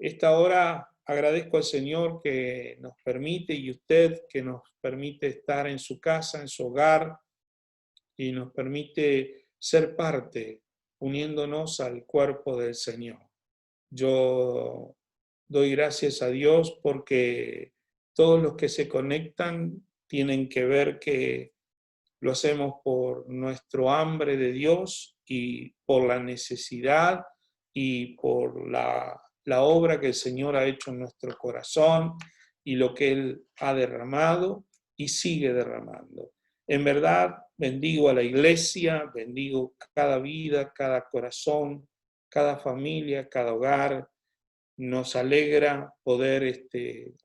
esta hora agradezco al Señor que nos permite, y usted que nos permite estar en su casa, en su hogar, y nos permite ser parte, uniéndonos al cuerpo del Señor. Yo doy gracias a Dios porque todos los que se conectan tienen que ver que lo hacemos por nuestro hambre de Dios y por la necesidad y por la obra que el Señor ha hecho en nuestro corazón y lo que Él ha derramado y sigue derramando. En verdad, bendigo a la iglesia, bendigo cada vida, cada corazón, cada familia, cada hogar. Nos alegra poder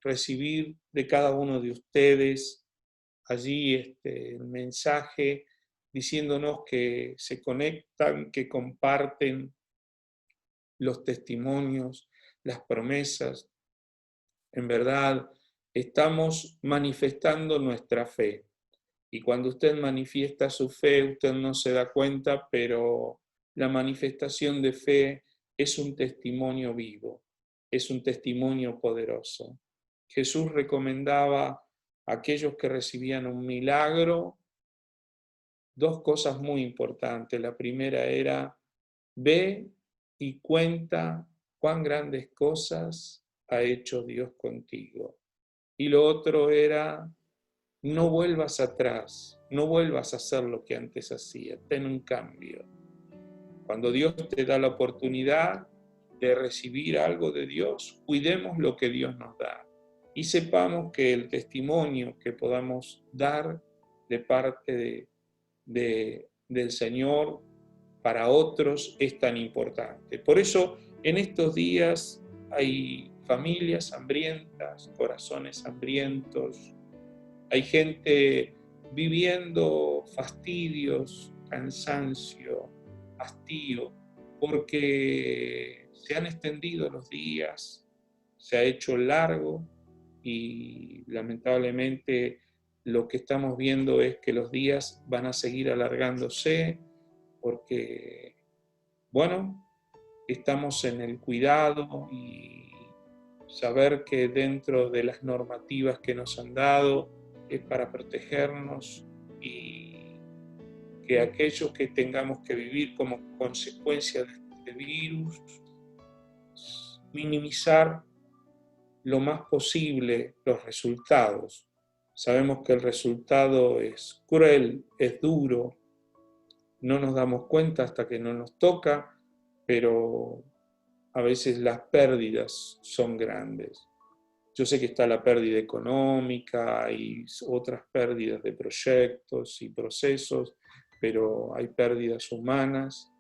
recibir de cada uno de ustedes allí el mensaje diciéndonos que se conectan, que comparten los testimonios, las promesas. En verdad, estamos manifestando nuestra fe. Y cuando usted manifiesta su fe, usted no se da cuenta, pero la manifestación de fe es un testimonio vivo, es un testimonio poderoso. Jesús recomendaba a aquellos que recibían un milagro dos cosas muy importantes. La primera era, ve y cuenta cuán grandes cosas ha hecho Dios contigo. Y lo otro era, no vuelvas atrás, no vuelvas a hacer lo que antes hacías, ten un cambio. Cuando Dios te da la oportunidad de recibir algo de Dios, cuidemos lo que Dios nos da y sepamos que el testimonio que podamos dar de parte del Señor para otros es tan importante. Por eso en estos días hay familias hambrientas, corazones hambrientos, hay gente viviendo fastidios, cansancio, hastío, porque se han extendido los días, se ha hecho largo y lamentablemente lo que estamos viendo es que los días van a seguir alargándose porque, bueno, estamos en el cuidado y saber que dentro de las normativas que nos han dado es para protegernos y que aquellos que tengamos que vivir como consecuencia de este virus, minimizar lo más posible los resultados. Sabemos que el resultado es cruel, es duro, no nos damos cuenta hasta que no nos toca, pero a veces las pérdidas son grandes. Yo sé que está la pérdida económica y otras pérdidas de proyectos y procesos, pero hay pérdidas humanas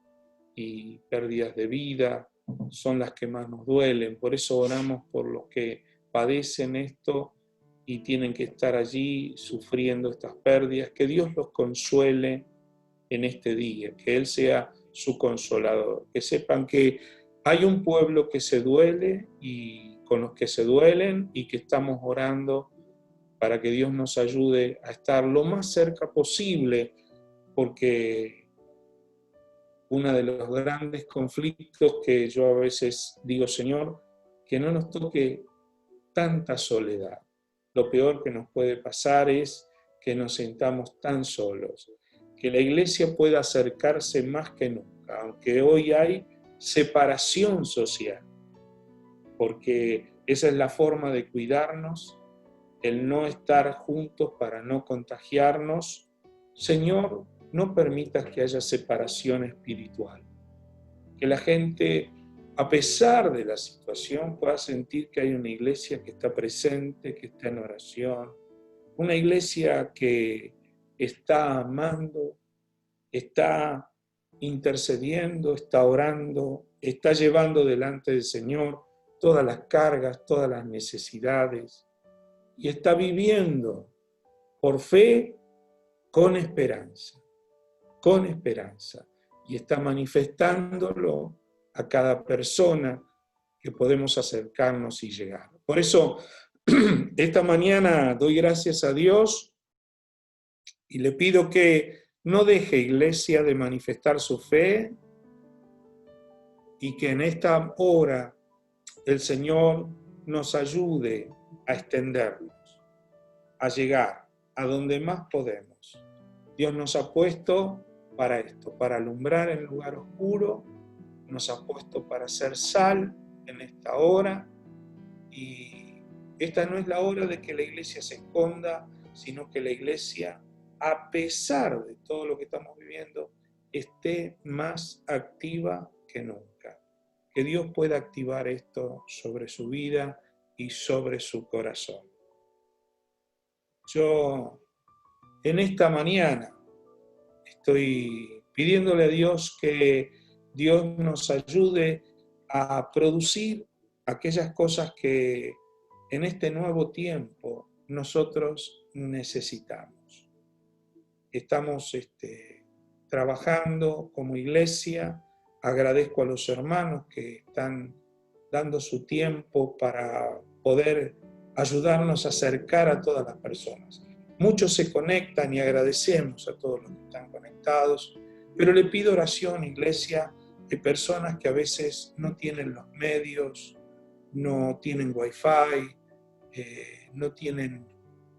y pérdidas de vida, son las que más nos duelen. Por eso oramos por los que padecen esto y tienen que estar allí sufriendo estas pérdidas. Que Dios los consuele en este día, que Él sea su consolador. Que sepan que hay un pueblo que se duele y con los que se duelen y que estamos orando para que Dios nos ayude a estar lo más cerca posible, porque uno de los grandes conflictos que yo a veces digo, Señor, que no nos toque tanta soledad. Lo peor que nos puede pasar es que nos sintamos tan solos, que la iglesia pueda acercarse más que nunca, aunque hoy hay separación social, porque esa es la forma de cuidarnos, el no estar juntos para no contagiarnos. Señor, no permitas que haya separación espiritual, que la gente, a pesar de la situación, pueda sentir que hay una iglesia que está presente, que está en oración, una iglesia que está amando, está intercediendo, está orando, está llevando delante del Señor todas las cargas, todas las necesidades, y está viviendo por fe con esperanza, y está manifestándolo a cada persona que podemos acercarnos y llegar. Por eso, esta mañana doy gracias a Dios y le pido que no deje, iglesia, de manifestar su fe y que en esta hora el Señor nos ayude a extendernos, a llegar a donde más podemos. Dios nos ha puesto para esto, para alumbrar en el lugar oscuro, nos ha puesto para hacer sal en esta hora, y esta no es la hora de que la iglesia se esconda, sino que la iglesia, a pesar de todo lo que estamos viviendo, esté más activa que nunca. Que Dios pueda activar esto sobre su vida y sobre su corazón. Yo en esta mañana estoy pidiéndole a Dios que Dios nos ayude a producir aquellas cosas que en este nuevo tiempo nosotros necesitamos. Estamos trabajando como iglesia. Agradezco a los hermanos que están dando su tiempo para poder ayudarnos a acercar a todas las personas. Muchos se conectan y agradecemos a todos los que están conectados, pero le pido oración, iglesia, de personas que a veces no tienen los medios, no tienen wifi, no tienen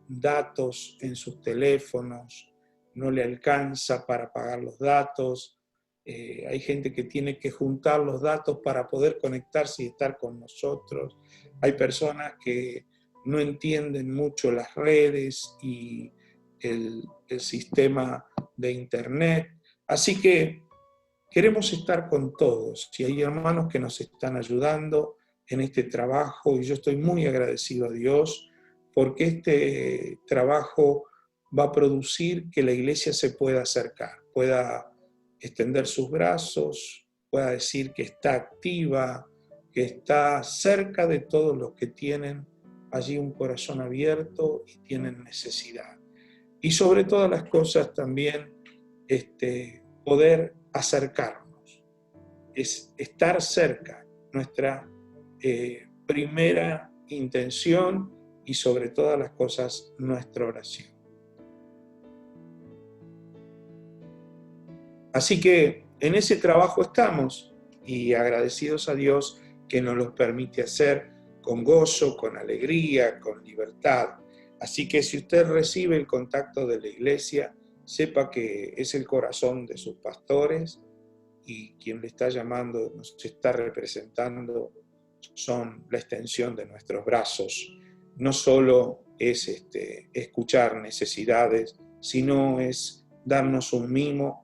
datos en sus teléfonos, no le alcanza para pagar los datos. Hay gente que tiene que juntar los datos para poder conectarse y estar con nosotros. Hay personas que no entienden mucho las redes y el sistema de internet. Así que queremos estar con todos. Y hay hermanos que nos están ayudando en este trabajo, y yo estoy muy agradecido a Dios porque este trabajo va a producir que la iglesia se pueda acercar, pueda extender sus brazos, pueda decir que está activa, que está cerca de todos los que tienen allí un corazón abierto y tienen necesidad. Y sobre todas las cosas también poder acercarnos, es estar cerca, nuestra primera intención, y sobre todas las cosas nuestra oración. Así que en ese trabajo estamos, y agradecidos a Dios que nos lo permite hacer con gozo, con alegría, con libertad. Así que si usted recibe el contacto de la iglesia, sepa que es el corazón de sus pastores, y quien le está llamando, nos está representando, son la extensión de nuestros brazos. No solo es escuchar necesidades, sino es darnos un mimo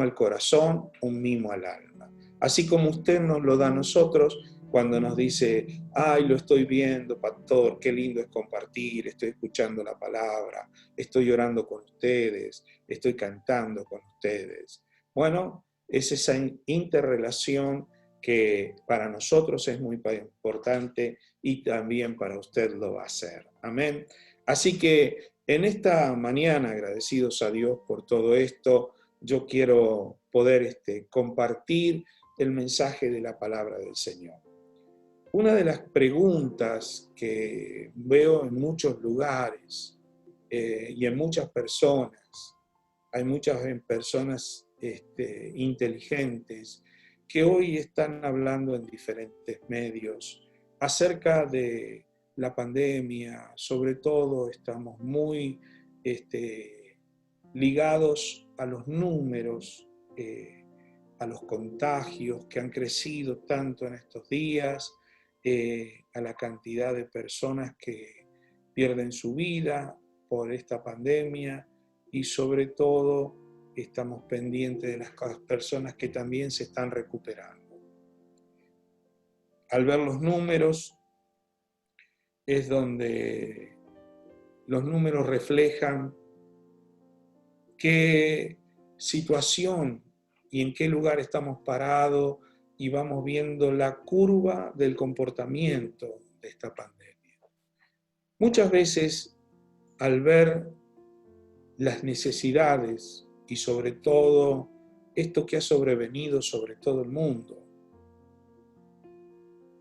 al corazón, un mimo al alma. Así como usted nos lo da a nosotros cuando nos dice: ay, lo estoy viendo, pastor, qué lindo es compartir, estoy escuchando la palabra, estoy orando con ustedes, estoy cantando con ustedes. Bueno, es esa interrelación que para nosotros es muy importante, y también para usted lo va a hacer. Amén. Así que en esta mañana, agradecidos a Dios por todo esto, yo quiero poder compartir el mensaje de la palabra del Señor. Una de las preguntas que veo en muchos lugares y en muchas personas, hay muchas personas inteligentes que hoy están hablando en diferentes medios acerca de la pandemia. Sobre todo estamos muy ligados a los números, a los contagios que han crecido tanto en estos días, a la cantidad de personas que pierden su vida por esta pandemia, y sobre todo estamos pendientes de las personas que también se están recuperando. Al ver los números, es donde los números reflejan qué situación y en qué lugar estamos parados, y vamos viendo la curva del comportamiento de esta pandemia. Muchas veces, al ver las necesidades y sobre todo esto que ha sobrevenido sobre todo el mundo,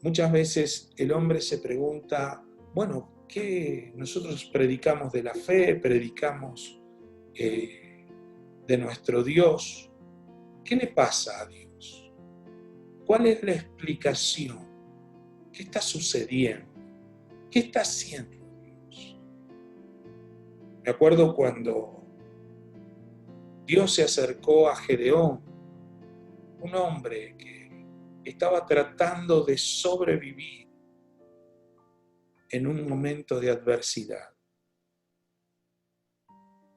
muchas veces el hombre se pregunta: bueno, ¿qué? Nosotros predicamos de la fe, predicamos de nuestro Dios. ¿Qué le pasa a Dios? ¿Cuál es la explicación ¿Qué está sucediendo? ¿Qué está haciendo Dios? Me acuerdo cuando Dios se acercó a Gedeón, un hombre que estaba tratando de sobrevivir en un momento de adversidad.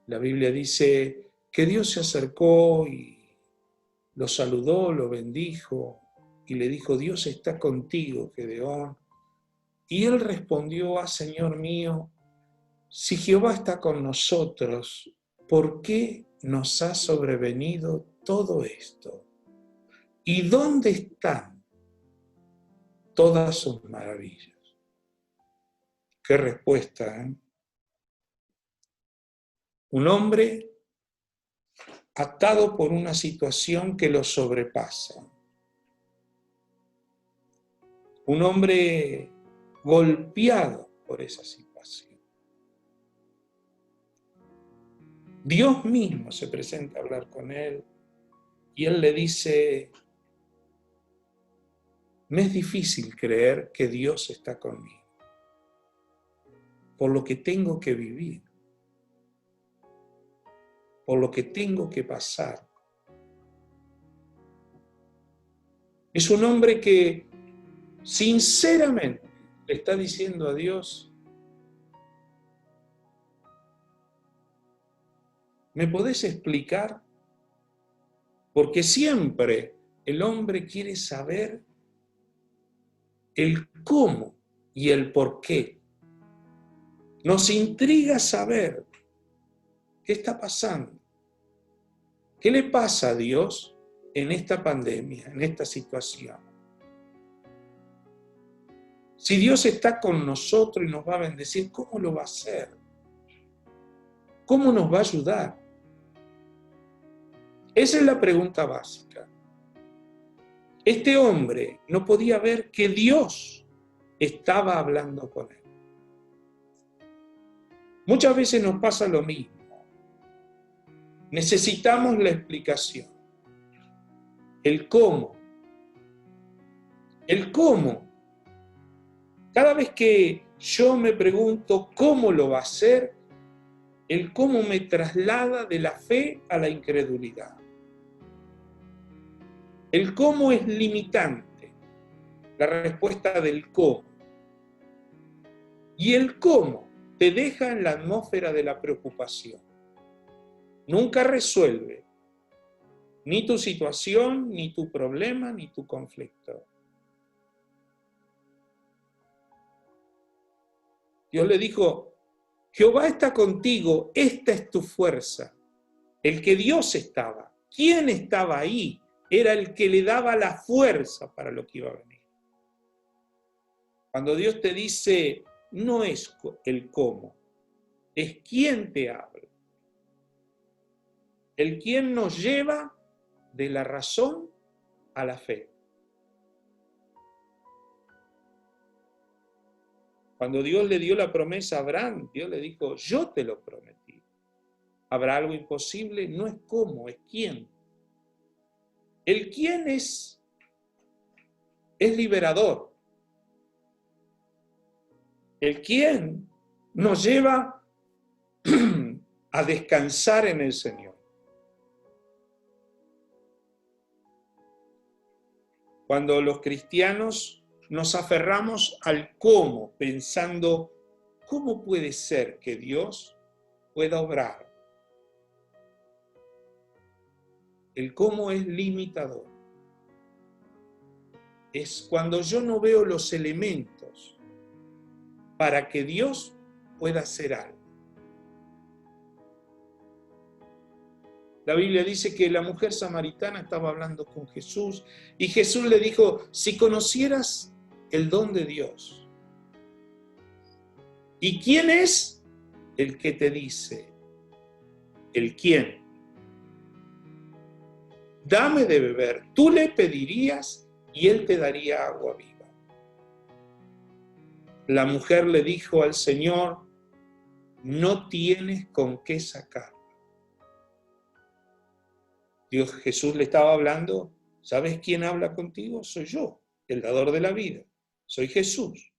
La Biblia dice que Dios se acercó y lo saludó, lo bendijo y le dijo: Dios está contigo, Gedeón. Y él respondió: Señor mío, si Jehová está con nosotros, ¿por qué nos ha sobrevenido todo esto? ¿Y dónde están todas sus maravillas? Qué respuesta, ¿eh? Un hombre atado por una situación que lo sobrepasa. Un hombre golpeado por esa situación. Dios mismo se presenta a hablar con él y él le dice: me es difícil creer que Dios está conmigo, por lo que tengo que vivir, por lo que tengo que pasar. Es un hombre que sinceramente le está diciendo a Dios: ¿me podés explicar? Porque siempre el hombre quiere saber el cómo y el por qué. Nos intriga saber qué está pasando. ¿Qué le pasa a Dios en esta pandemia, en esta situación? Si Dios está con nosotros y nos va a bendecir, ¿cómo lo va a hacer? ¿Cómo nos va a ayudar? Esa es la pregunta básica. Este hombre no podía ver que Dios estaba hablando con él. Muchas veces nos pasa lo mismo. Necesitamos la explicación. El cómo. El cómo. Cada vez que yo me pregunto cómo lo va a hacer, el cómo me traslada de la fe a la incredulidad. El cómo es limitante, la respuesta del cómo. Y el cómo te deja en la atmósfera de la preocupación. Nunca resuelve ni tu situación, ni tu problema, ni tu conflicto. Dios le dijo: Jehová está contigo, esta es tu fuerza. El que Dios estaba, ¿quién estaba ahí? Era el que le daba la fuerza para lo que iba a venir. Cuando Dios te dice, no es el cómo, es quién te habla. El quién nos lleva de la razón a la fe. Cuando Dios le dio la promesa a Abraham, Dios le dijo: yo te lo prometí. ¿Habrá algo imposible? No es cómo, es quién. El quién es liberador. El quién nos lleva a descansar en el Señor. Cuando los cristianos nos aferramos al cómo, pensando, ¿cómo puede ser que Dios pueda obrar? El cómo es limitador. Es cuando yo no veo los elementos para que Dios pueda hacer algo. La Biblia dice que la mujer samaritana estaba hablando con Jesús y Jesús le dijo: si conocieras el don de Dios. ¿Y quién es el que te dice? ¿El quién? Dame de beber. Tú le pedirías y él te daría agua viva. La mujer le dijo al Señor: no tienes con qué sacar. Jesús le estaba hablando: ¿sabes quién habla contigo? Soy yo, el dador de la vida. soy Jesús.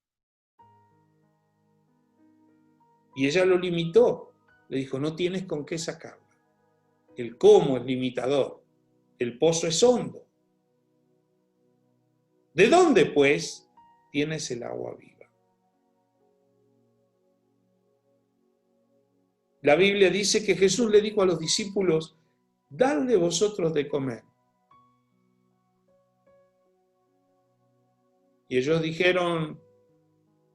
Y ella lo limitó, le dijo, no tienes con qué sacarla. El cómo es limitador, el pozo es hondo. ¿De dónde, pues, tienes el agua viva? La Biblia dice que Jesús le dijo a los discípulos, dadle vosotros de comer. Y ellos dijeron,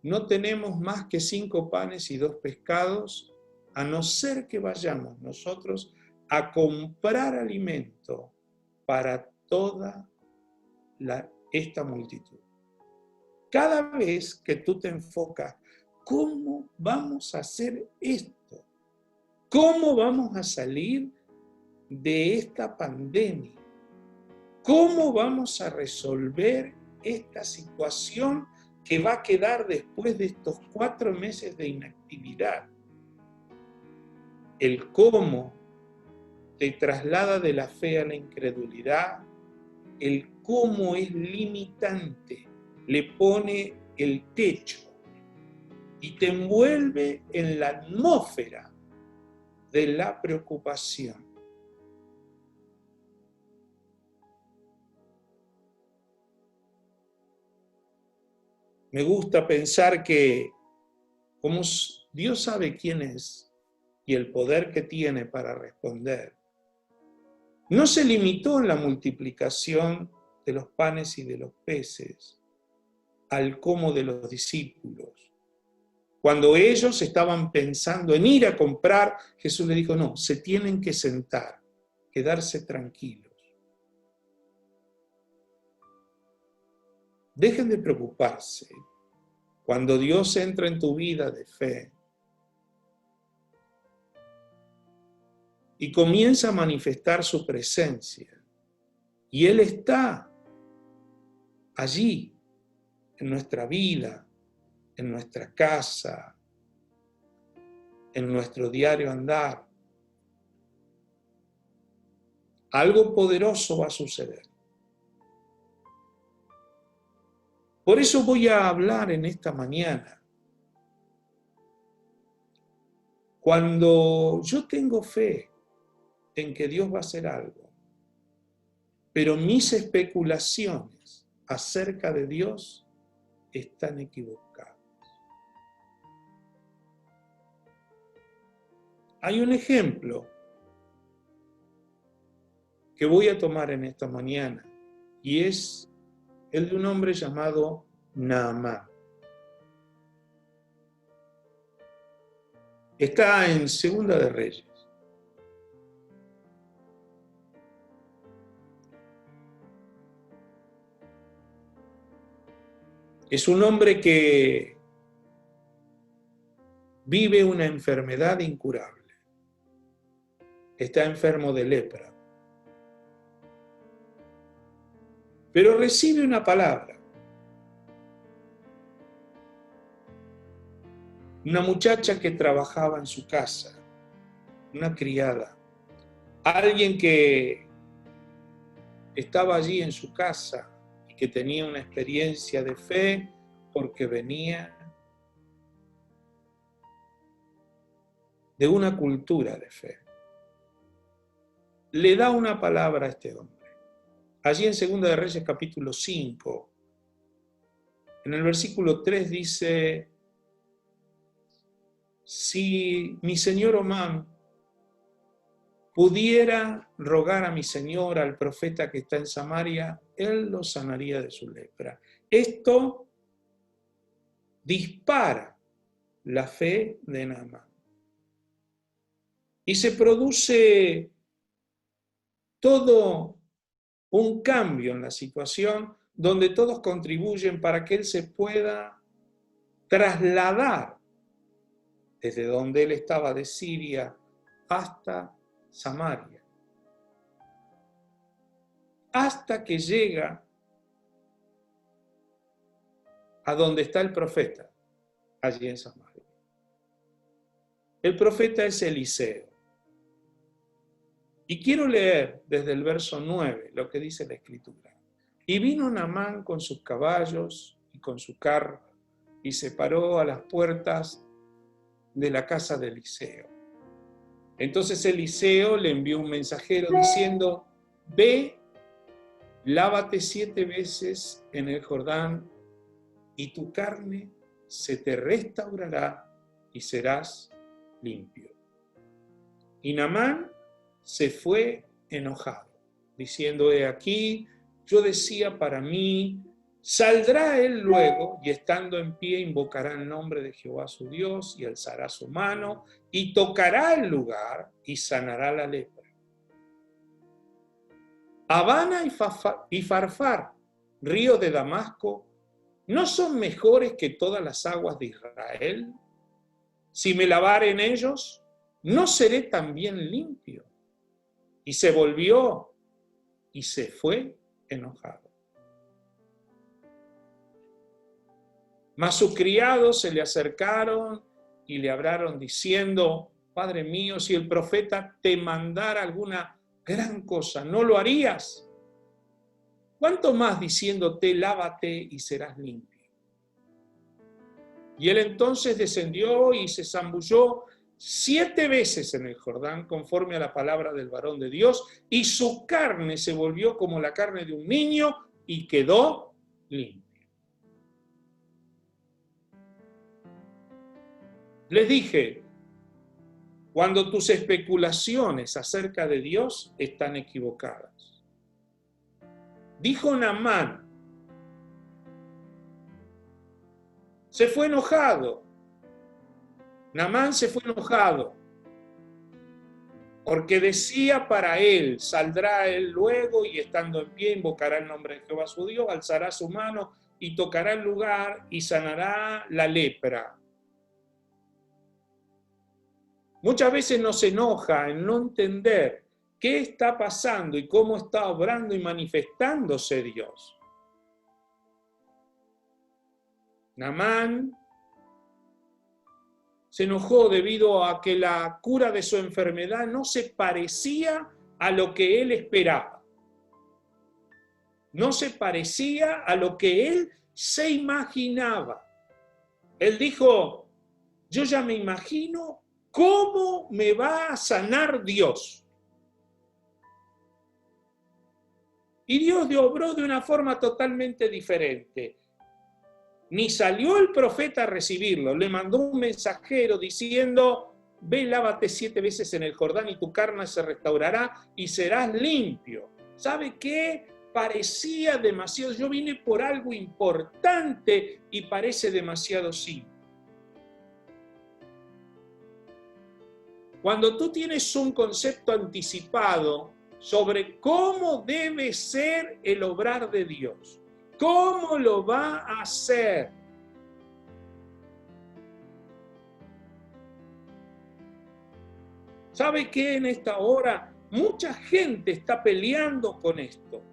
no tenemos más que 5 panes y 2 pescados, a no ser que vayamos nosotros a comprar alimento para toda esta multitud. Cada vez que tú te enfocas, ¿cómo vamos a hacer esto? ¿Cómo vamos a salir de esta pandemia? ¿Cómo vamos a resolver esta situación que va a quedar después de estos 4 meses de inactividad? El cómo te traslada de la fe a la incredulidad, el cómo es limitante, le pone el techo y te envuelve en la atmósfera de la preocupación. Me gusta pensar que como Dios sabe quién es y el poder que tiene para responder, no se limitó en la multiplicación de los panes y de los peces al cómo de los discípulos. Cuando ellos estaban pensando en ir a comprar, Jesús le dijo, no, se tienen que sentar, quedarse tranquilos. Dejen de preocuparse. Cuando Dios entra en tu vida de fe y comienza a manifestar su presencia, y Él está allí, en nuestra vida, en nuestra casa, en nuestro diario andar, algo poderoso va a suceder. Por eso voy a hablar en esta mañana. Cuando yo tengo fe en que Dios va a hacer algo, pero mis especulaciones acerca de Dios están equivocadas. Hay un ejemplo que voy a tomar en esta mañana y es el de un hombre llamado Naamán. Está en Segunda de Reyes. Es un hombre que vive una enfermedad incurable. Está enfermo de lepra. Pero recibe una palabra. Una muchacha que trabajaba en su casa, una criada, alguien que estaba allí en su casa y que tenía una experiencia de fe porque venía de una cultura de fe. Le da una palabra a este hombre. Allí en Segunda de Reyes capítulo 5, en el versículo 3 dice, si mi señor Omán pudiera rogar a mi señor, al profeta que está en Samaria, él lo sanaría de su lepra. Esto dispara la fe de Naamán. Y se produce todo un cambio en la situación donde todos contribuyen para que él se pueda trasladar desde donde él estaba de Siria hasta Samaria, hasta que llega a donde está el profeta, allí en Samaria. El profeta es Eliseo. Y quiero leer desde el verso 9 lo que dice la Escritura. Y vino Naamán con sus caballos y con su carro y se paró a las puertas de la casa de Eliseo. Entonces Eliseo le envió un mensajero diciendo: ve, lávate 7 veces en el Jordán y tu carne se te restaurará y serás limpio. Y Naamán se fue enojado, diciendo: he aquí, yo decía para mí, saldrá él luego, y estando en pie invocará el nombre de Jehová su Dios, y alzará su mano, y tocará el lugar, y sanará la lepra. Abana y Farfar, ríos de Damasco, ¿no son mejores que todas las aguas de Israel? Si me lavare en ellos, ¿no seré también limpio? Y se volvió y se fue enojado. Mas sus criados se le acercaron y le hablaron diciendo: Padre mío, si el profeta te mandara alguna gran cosa, ¿no lo harías? ¿Cuánto más diciéndote: lávate y serás limpio? Y él entonces descendió y se zambulló 7 veces en el Jordán, conforme a la palabra del varón de Dios, y su carne se volvió como la carne de un niño y quedó limpia. Les dije: cuando tus especulaciones acerca de Dios están equivocadas. Dijo Naamán, se fue enojado. Naamán se fue enojado, porque decía para él: saldrá él luego y estando en pie invocará el nombre de Jehová su Dios, alzará su mano y tocará el lugar y sanará la lepra. Muchas veces nos enoja en no entender qué está pasando y cómo está obrando y manifestándose Dios. Naamán se enojó debido a que la cura de su enfermedad no se parecía a lo que él esperaba. No se parecía a lo que él se imaginaba. Él dijo: yo ya me imagino cómo me va a sanar Dios. Y Dios obró de una forma totalmente diferente. Ni salió el profeta a recibirlo, le mandó un mensajero diciendo: ve, lávate 7 veces en el Jordán y tu carne se restaurará y serás limpio. ¿Sabe qué? Parecía demasiado. Yo vine por algo importante y parece demasiado simple. Cuando tú tienes un concepto anticipado sobre cómo debe ser el obrar de Dios, cómo lo va a hacer, ¿sabe qué? En esta hora mucha gente está peleando con esto,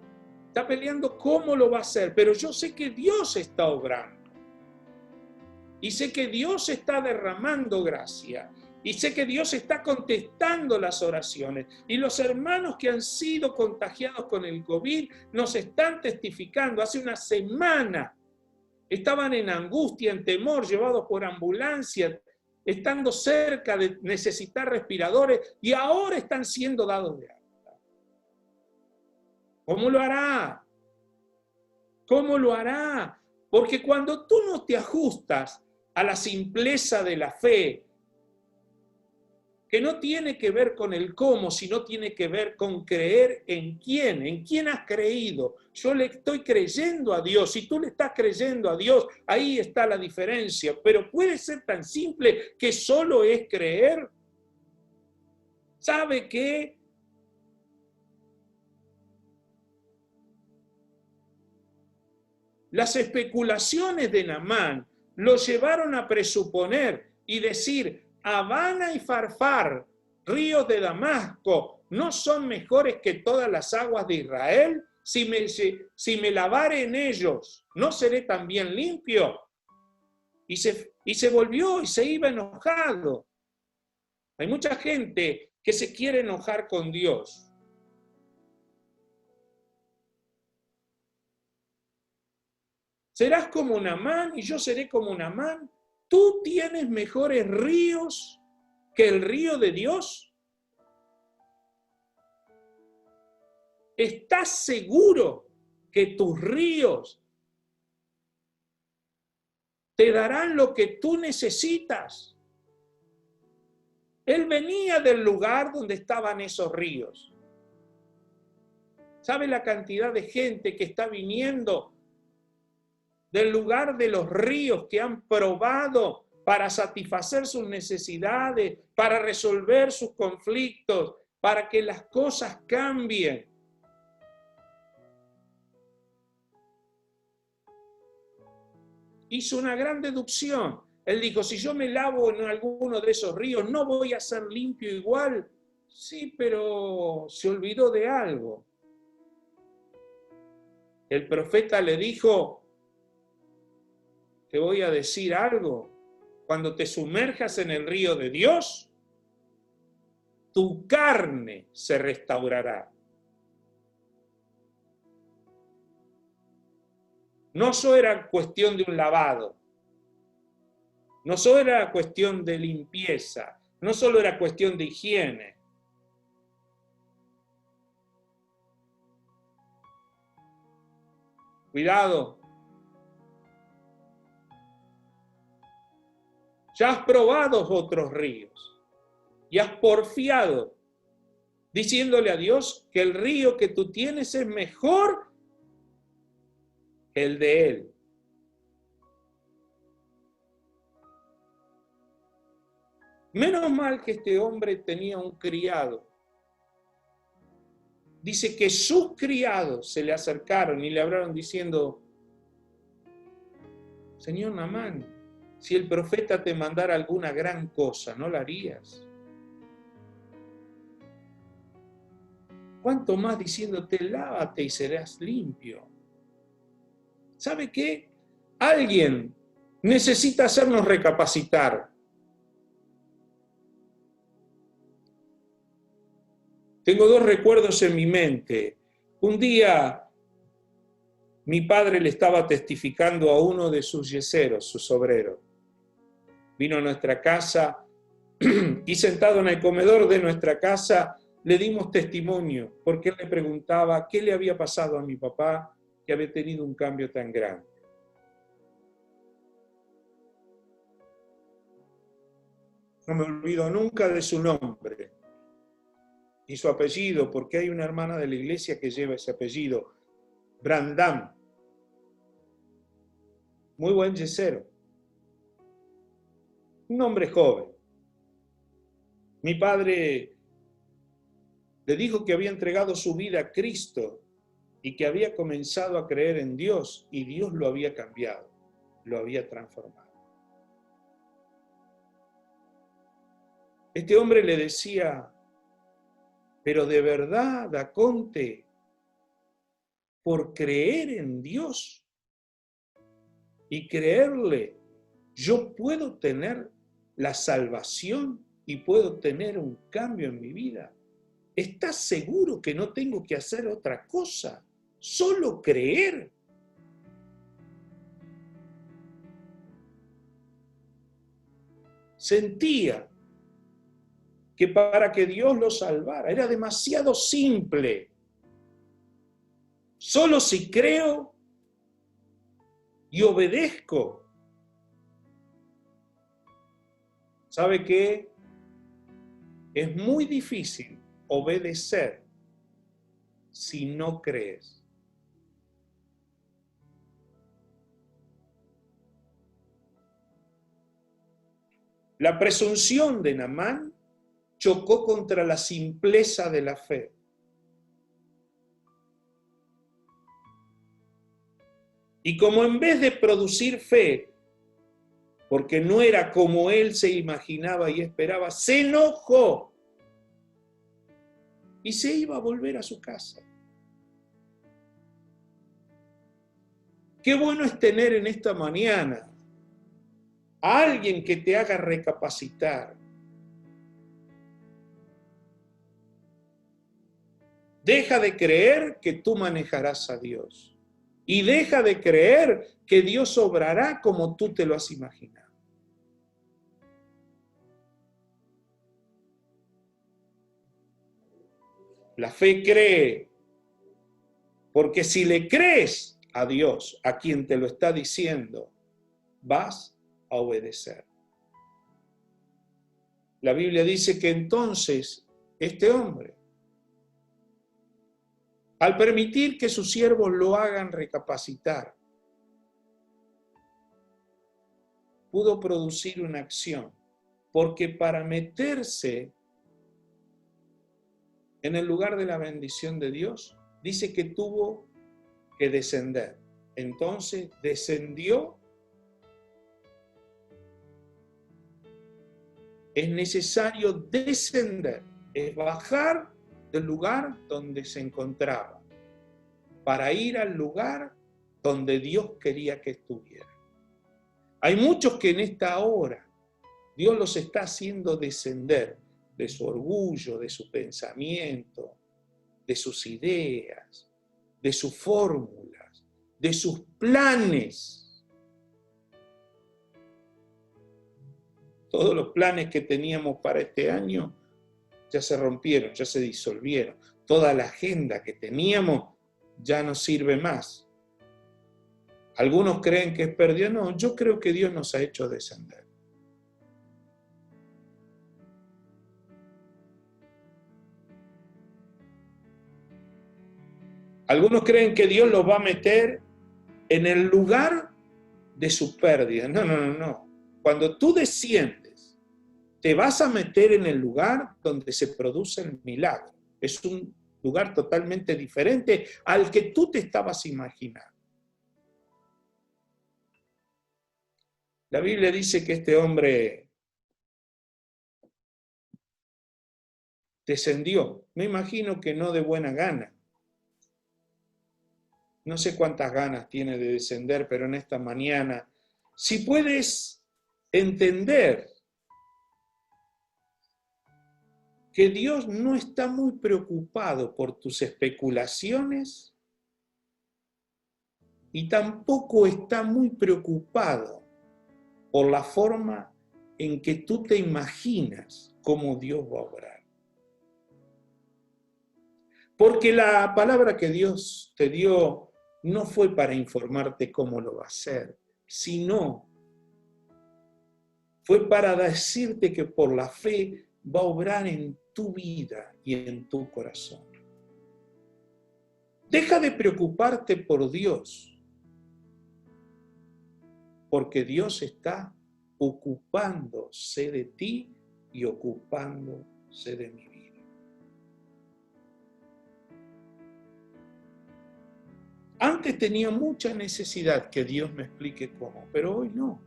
está peleando cómo lo va a hacer, pero yo sé que Dios está obrando y sé que Dios está derramando gracia. Y sé que Dios está contestando las oraciones. Y los hermanos que han sido contagiados con el COVID nos están testificando. Hace una semana estaban en angustia, en temor, llevados por ambulancia, estando cerca de necesitar respiradores, y ahora están siendo dados de alta. ¿Cómo lo hará? ¿Cómo lo hará? Porque cuando tú no te ajustas a la simpleza de la fe, que no tiene que ver con el cómo, sino tiene que ver con creer en quién has creído. Yo le estoy creyendo a Dios, si tú le estás creyendo a Dios, ahí está la diferencia, pero puede ser tan simple que solo es creer. ¿Sabe qué? Las especulaciones de Naamán lo llevaron a presuponer y decir: Abana y Farfar, ríos de Damasco, ¿no son mejores que todas las aguas de Israel? Si me lavare en ellos, ¿no seré también limpio? Y se volvió y se iba enojado. Hay mucha gente que se quiere enojar con Dios. Serás como Naamán y yo seré como Naamán. ¿Tú tienes mejores ríos que el río de Dios? ¿Estás seguro que tus ríos te darán lo que tú necesitas? Él venía del lugar donde estaban esos ríos. ¿Sabe la cantidad de gente que está viniendo del lugar de los ríos, que han probado para satisfacer sus necesidades, para resolver sus conflictos, para que las cosas cambien? Hizo una gran deducción. Él dijo, si yo me lavo en alguno de esos ríos, ¿no voy a ser limpio igual? Sí, pero se olvidó de algo. El profeta le dijo, te voy a decir algo. Cuando te sumerjas en el río de Dios, tu carne se restaurará. No solo era cuestión de un lavado, no solo era cuestión de limpieza, no solo era cuestión de higiene. Cuidado. Ya has probado otros ríos y has porfiado, diciéndole a Dios que el río que tú tienes es mejor que el de Él. Menos mal que este hombre tenía un criado. Dice que sus criados se le acercaron y le hablaron diciendo, Señor Naamán, si el profeta te mandara alguna gran cosa, ¿no la harías? ¿Cuánto más diciéndote, lávate y serás limpio? ¿Sabe qué? Alguien necesita hacernos recapacitar. Tengo dos recuerdos en mi mente. Un día mi padre le estaba testificando a uno de sus yeseros, sus obreros. Vino a nuestra casa y sentado en el comedor de nuestra casa le dimos testimonio porque él le preguntaba qué le había pasado a mi papá que había tenido un cambio tan grande. No me olvido nunca de su nombre y su apellido, porque hay una hermana de la iglesia que lleva ese apellido, Brandam. Muy buen yesero. Un hombre joven. Mi padre le dijo que había entregado su vida a Cristo y que había comenzado a creer en Dios y Dios lo había cambiado, lo había transformado. Este hombre le decía, pero de verdad, Daconte, por creer en Dios y creerle, yo puedo tener la salvación y puedo tener un cambio en mi vida. ¿Estás seguro que no tengo que hacer otra cosa? Solo creer. Sentía que para que Dios lo salvara era demasiado simple. Solo si creo y obedezco. ¿Sabe qué? Es muy difícil obedecer si no crees. La presunción de Naamán chocó contra la simpleza de la fe. Y como en vez de producir fe, porque no era como él se imaginaba y esperaba, se enojó y se iba a volver a su casa. Qué bueno es tener en esta mañana a alguien que te haga recapacitar. Deja de creer que tú manejarás a Dios. Y deja de creer que Dios obrará como tú te lo has imaginado. La fe cree, porque si le crees a Dios, a quien te lo está diciendo, vas a obedecer. La Biblia dice que entonces este hombre, al permitir que sus siervos lo hagan recapacitar, pudo producir una acción, porque para meterse en el lugar de la bendición de Dios, dice que tuvo que descender. Entonces descendió. Es necesario descender, es bajar del lugar donde se encontraba, para ir al lugar donde Dios quería que estuviera. Hay muchos que en esta hora Dios los está haciendo descender de su orgullo, de su pensamiento, de sus ideas, de sus fórmulas, de sus planes. Todos los planes que teníamos para este año ya se rompieron, ya se disolvieron. Toda la agenda que teníamos ya no sirve más. Algunos creen que es pérdida. No, yo creo que Dios nos ha hecho descender. Algunos creen que Dios los va a meter en el lugar de su pérdida. No, no, no, no. Cuando tú desciendes, te vas a meter en el lugar donde se produce el milagro. Es un lugar totalmente diferente al que tú te estabas imaginando. La Biblia dice que este hombre descendió. Me imagino que no de buena gana. No sé cuántas ganas tiene de descender, pero en esta mañana, si puedes entender que Dios no está muy preocupado por tus especulaciones y tampoco está muy preocupado por la forma en que tú te imaginas cómo Dios va a obrar. Porque la palabra que Dios te dio no fue para informarte cómo lo va a hacer, sino fue para decirte que por la fe va a obrar en tu vida y en tu corazón. Deja de preocuparte por Dios, porque Dios está ocupándose de ti y ocupándose de mi vida. Antes tenía mucha necesidad que Dios me explique cómo, pero hoy no.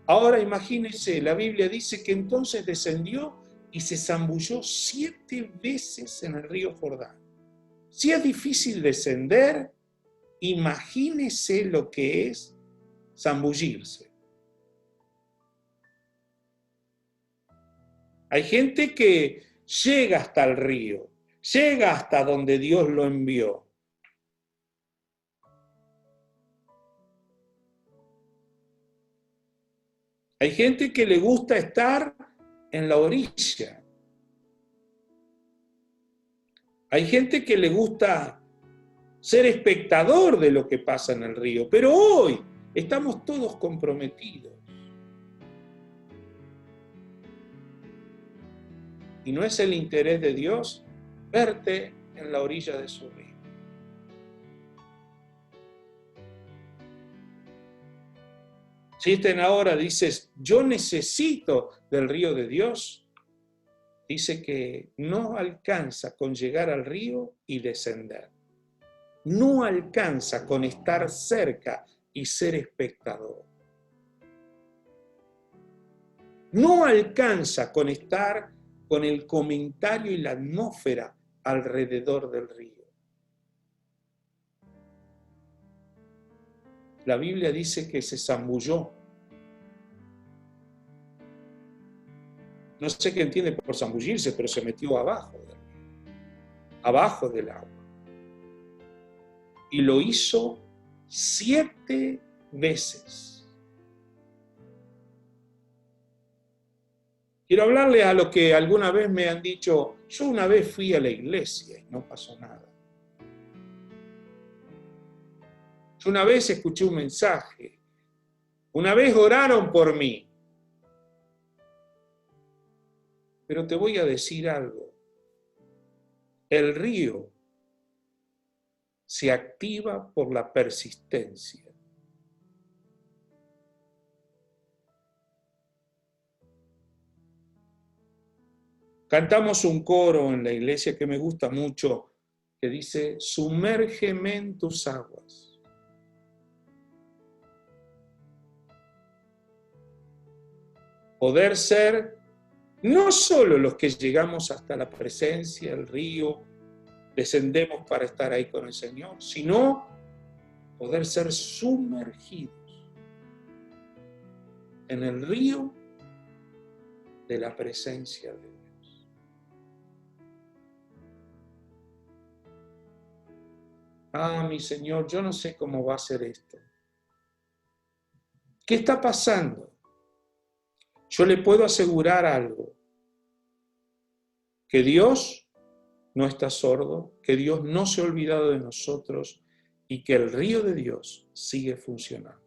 Ahora imagínense, la Biblia dice que entonces descendió y se zambulló 7 veces en el río Jordán. Si es difícil descender, imagínese lo que es zambullirse. Hay gente que llega hasta el río, llega hasta donde Dios lo envió. Hay gente que le gusta estar en la orilla. Hay gente que le gusta ser espectador de lo que pasa en el río, pero hoy estamos todos comprometidos. Y no es el interés de Dios verte en la orilla de su río. Si en ahora dices, yo necesito del río de Dios, dice que no alcanza con llegar al río y descender. No alcanza con estar cerca y ser espectador. No alcanza con estar con el comentario y la atmósfera alrededor del río. La Biblia dice que se zambulló. No sé qué entiende por zambullirse, pero se metió abajo del agua. y lo hizo 7 veces. Quiero hablarles a los que alguna vez me han dicho, yo una vez fui a la iglesia y no pasó nada. Yo una vez escuché un mensaje, una vez oraron por mí. Pero te voy a decir algo, el río se activa por la persistencia. Cantamos un coro en la iglesia que me gusta mucho, que dice, sumérgeme en tus aguas. Poder ser no solo los que llegamos hasta la presencia, el río, descendemos para estar ahí con el Señor, sino poder ser sumergidos en el río de la presencia de Dios. Ah, mi Señor, yo no sé cómo va a ser esto. ¿Qué está pasando? Yo le puedo asegurar algo, que Dios no está sordo, que Dios no se ha olvidado de nosotros y que el río de Dios sigue funcionando.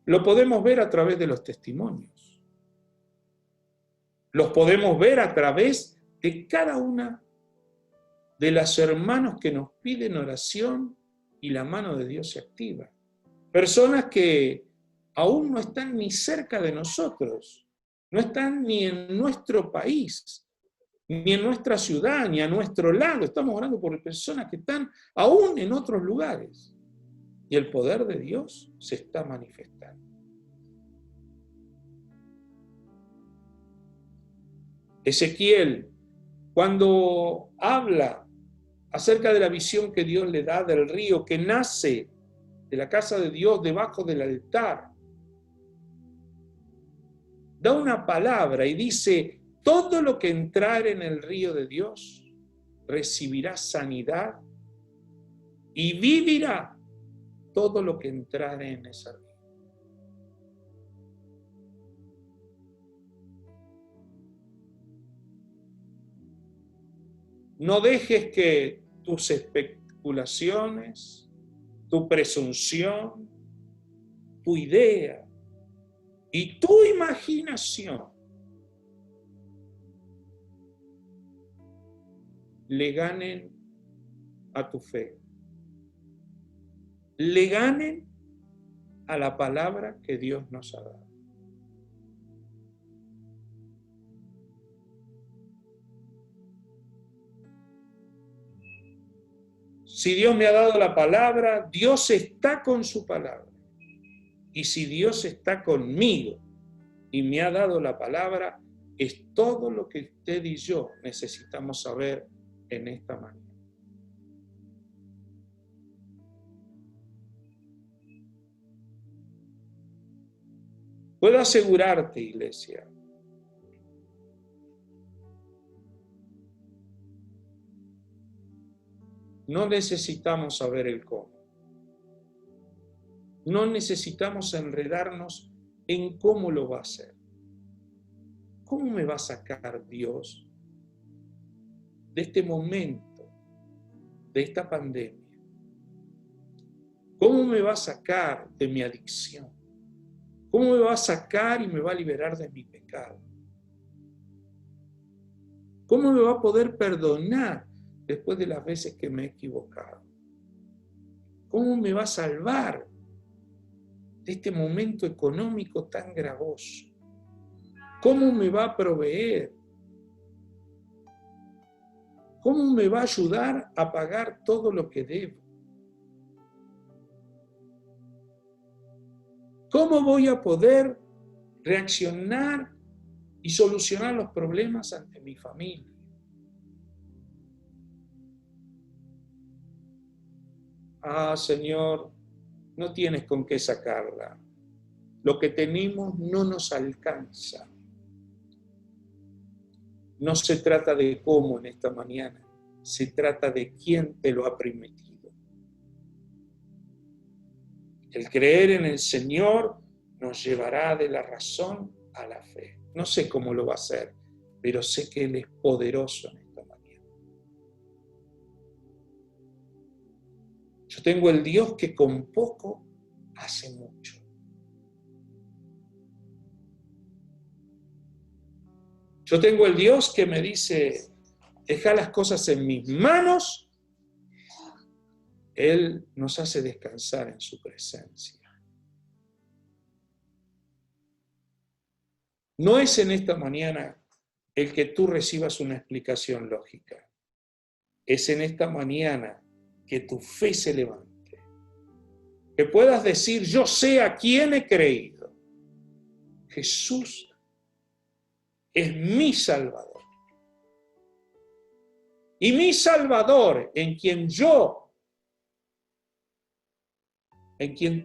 Lo podemos ver a través de los testimonios. Los podemos ver a través de cada una de las hermanos que nos piden oración y la mano de Dios se activa. Personas que aún no están ni cerca de nosotros, no están ni en nuestro país, ni en nuestra ciudad, ni a nuestro lado. Estamos orando por personas que están aún en otros lugares. Y el poder de Dios se está manifestando. Ezequiel, cuando habla acerca de la visión que Dios le da del río que nace de la casa de Dios debajo del altar, da una palabra y dice, todo lo que entrar en el río de Dios recibirá sanidad y vivirá todo lo que entrare en ese río. No dejes que tus especulaciones, tu presunción, tu idea y tu imaginación le ganen a tu fe, le ganen a la palabra que Dios nos ha dado. Si Dios me ha dado la palabra, Dios está con su palabra. Y si Dios está conmigo y me ha dado la palabra, es todo lo que usted y yo necesitamos saber en esta mañana. Puedo asegurarte, iglesia, no necesitamos saber el cómo. No necesitamos enredarnos en cómo lo va a hacer. ¿Cómo me va a sacar Dios de este momento, de esta pandemia? ¿Cómo me va a sacar de mi adicción? ¿Cómo me va a sacar y me va a liberar de mi pecado? ¿Cómo me va a poder perdonar después de las veces que me he equivocado? ¿Cómo me va a salvar de este momento económico tan gravoso? ¿Cómo me va a proveer? ¿Cómo me va a ayudar a pagar todo lo que debo? ¿Cómo voy a poder reaccionar y solucionar los problemas ante mi familia? Ah, Señor, no tienes con qué sacarla. Lo que tenemos no nos alcanza. No se trata de cómo en esta mañana, se trata de quién te lo ha prometido. El creer en el Señor nos llevará de la razón a la fe. No sé cómo lo va a hacer, pero sé que Él es poderoso en esta mañana. Yo tengo el Dios que con poco hace mucho. Yo tengo el Dios que me dice, deja las cosas en mis manos. Él nos hace descansar en su presencia. No es en esta mañana el que tú recibas una explicación lógica. Es en esta mañana que tu fe se levante. Que puedas decir, yo sé a quién he creído. Jesús es mi Salvador. Y mi Salvador, en quien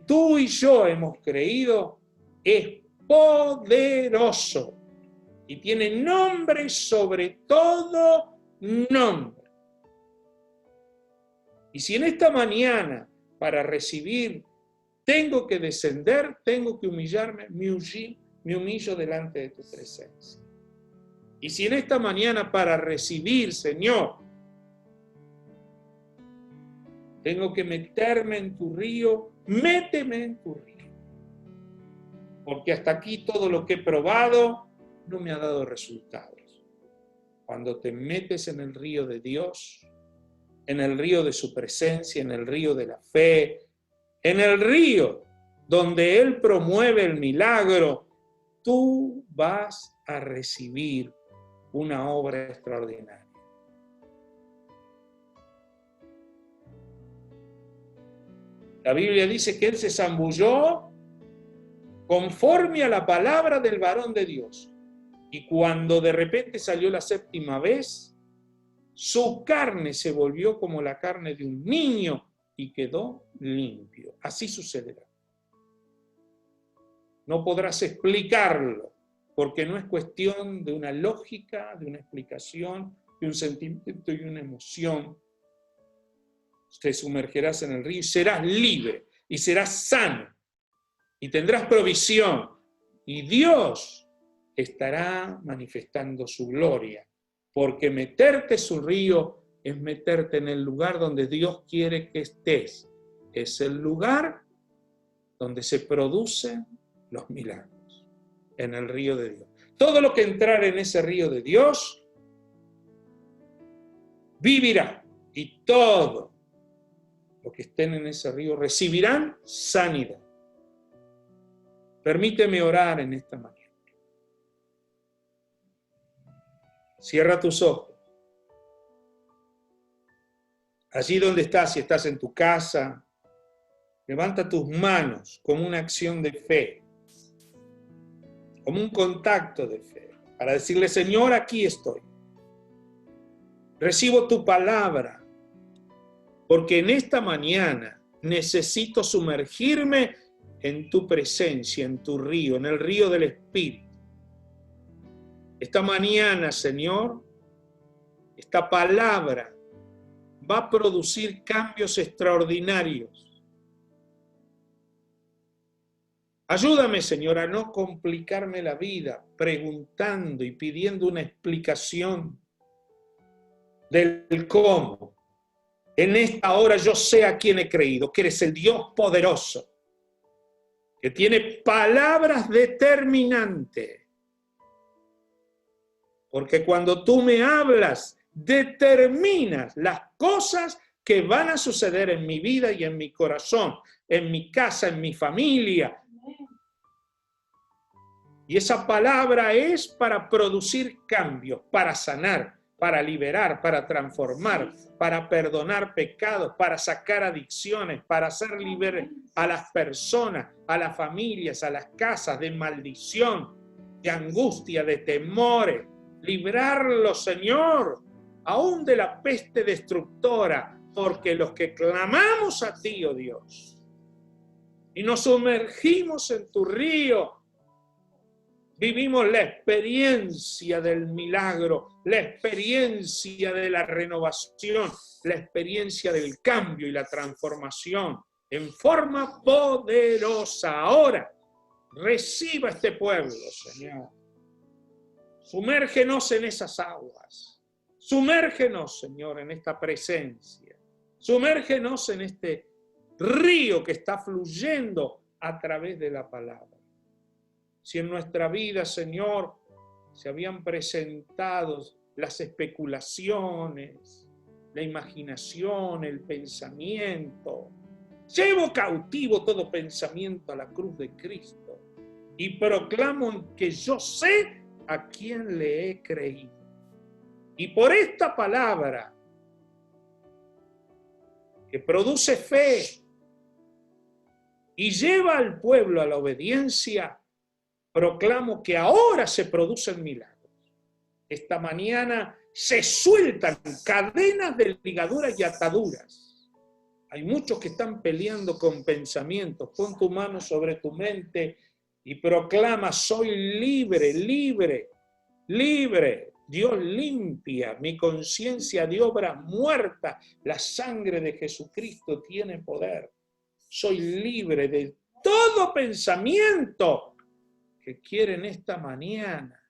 tú y yo hemos creído, es poderoso y tiene nombre sobre todo nombre. Y si en esta mañana, para recibir, tengo que descender, tengo que humillarme, me humillo delante de tu presencia. Y si en esta mañana, para recibir, Señor, tengo que meterme en tu río, méteme en tu río. Porque hasta aquí todo lo que he probado no me ha dado resultados. Cuando te metes en el río de Dios, en el río de su presencia, en el río de la fe, en el río donde Él promueve el milagro, tú vas a recibir una obra extraordinaria. La Biblia dice que Él se zambulló conforme a la palabra del varón de Dios. Y cuando de repente salió la séptima vez, su carne se volvió como la carne de un niño y quedó limpio. Así sucederá. No podrás explicarlo, porque no es cuestión de una lógica, de una explicación, de un sentimiento y una emoción. Te sumergirás en el río y serás libre, y serás sano, y tendrás provisión, y Dios estará manifestando su gloria, porque meterte en su río es meterte en el lugar donde Dios quiere que estés. Es el lugar donde se producen los milagros, en el río de Dios. Todo lo que entrar en ese río de Dios vivirá, y todo lo que estén en ese río recibirán sanidad. Permíteme orar en esta mañana. Cierra tus ojos. Allí donde estás, si estás en tu casa, levanta tus manos como una acción de fe, como un contacto de fe, para decirle, Señor, aquí estoy. Recibo tu palabra, porque en esta mañana necesito sumergirme en tu presencia, en tu río, en el río del Espíritu. Esta mañana, Señor, esta palabra va a producir cambios extraordinarios. Ayúdame, Señor, a no complicarme la vida preguntando y pidiendo una explicación del cómo. En esta hora yo sé a quién he creído, que eres el Dios poderoso, que tiene palabras determinantes. Porque cuando tú me hablas, determinas las cosas que van a suceder en mi vida y en mi corazón, en mi casa, en mi familia. Y esa palabra es para producir cambios, para sanar, para liberar, para transformar, para perdonar pecados, para sacar adicciones, para hacer libre a las personas, a las familias, a las casas de maldición, de angustia, de temores. Librarlo, Señor, aún de la peste destructora, porque los que clamamos a ti, oh Dios, y nos sumergimos en tu río, vivimos la experiencia del milagro, la experiencia de la renovación, la experiencia del cambio y la transformación. en forma poderosa. Ahora, reciba este pueblo, Señor. Sumérgenos en esas aguas. Sumérgenos, Señor, en esta presencia. Sumérgenos en este río que está fluyendo a través de la palabra. Si en nuestra vida, Señor, se habían presentado las especulaciones, la imaginación, el pensamiento, llevo cautivo todo pensamiento a la cruz de Cristo y proclamo que yo sé a quién le he creído. Y por esta palabra que produce fe y lleva al pueblo a la obediencia, proclamo que ahora se producen milagros. Esta mañana se sueltan cadenas de ligaduras y ataduras. Hay muchos que están peleando con pensamientos. Pon tu mano sobre tu mente y proclama: soy libre, libre, libre. Dios limpia mi conciencia de obra muerta. La sangre de Jesucristo tiene poder. Soy libre de todo pensamiento que quiere en esta mañana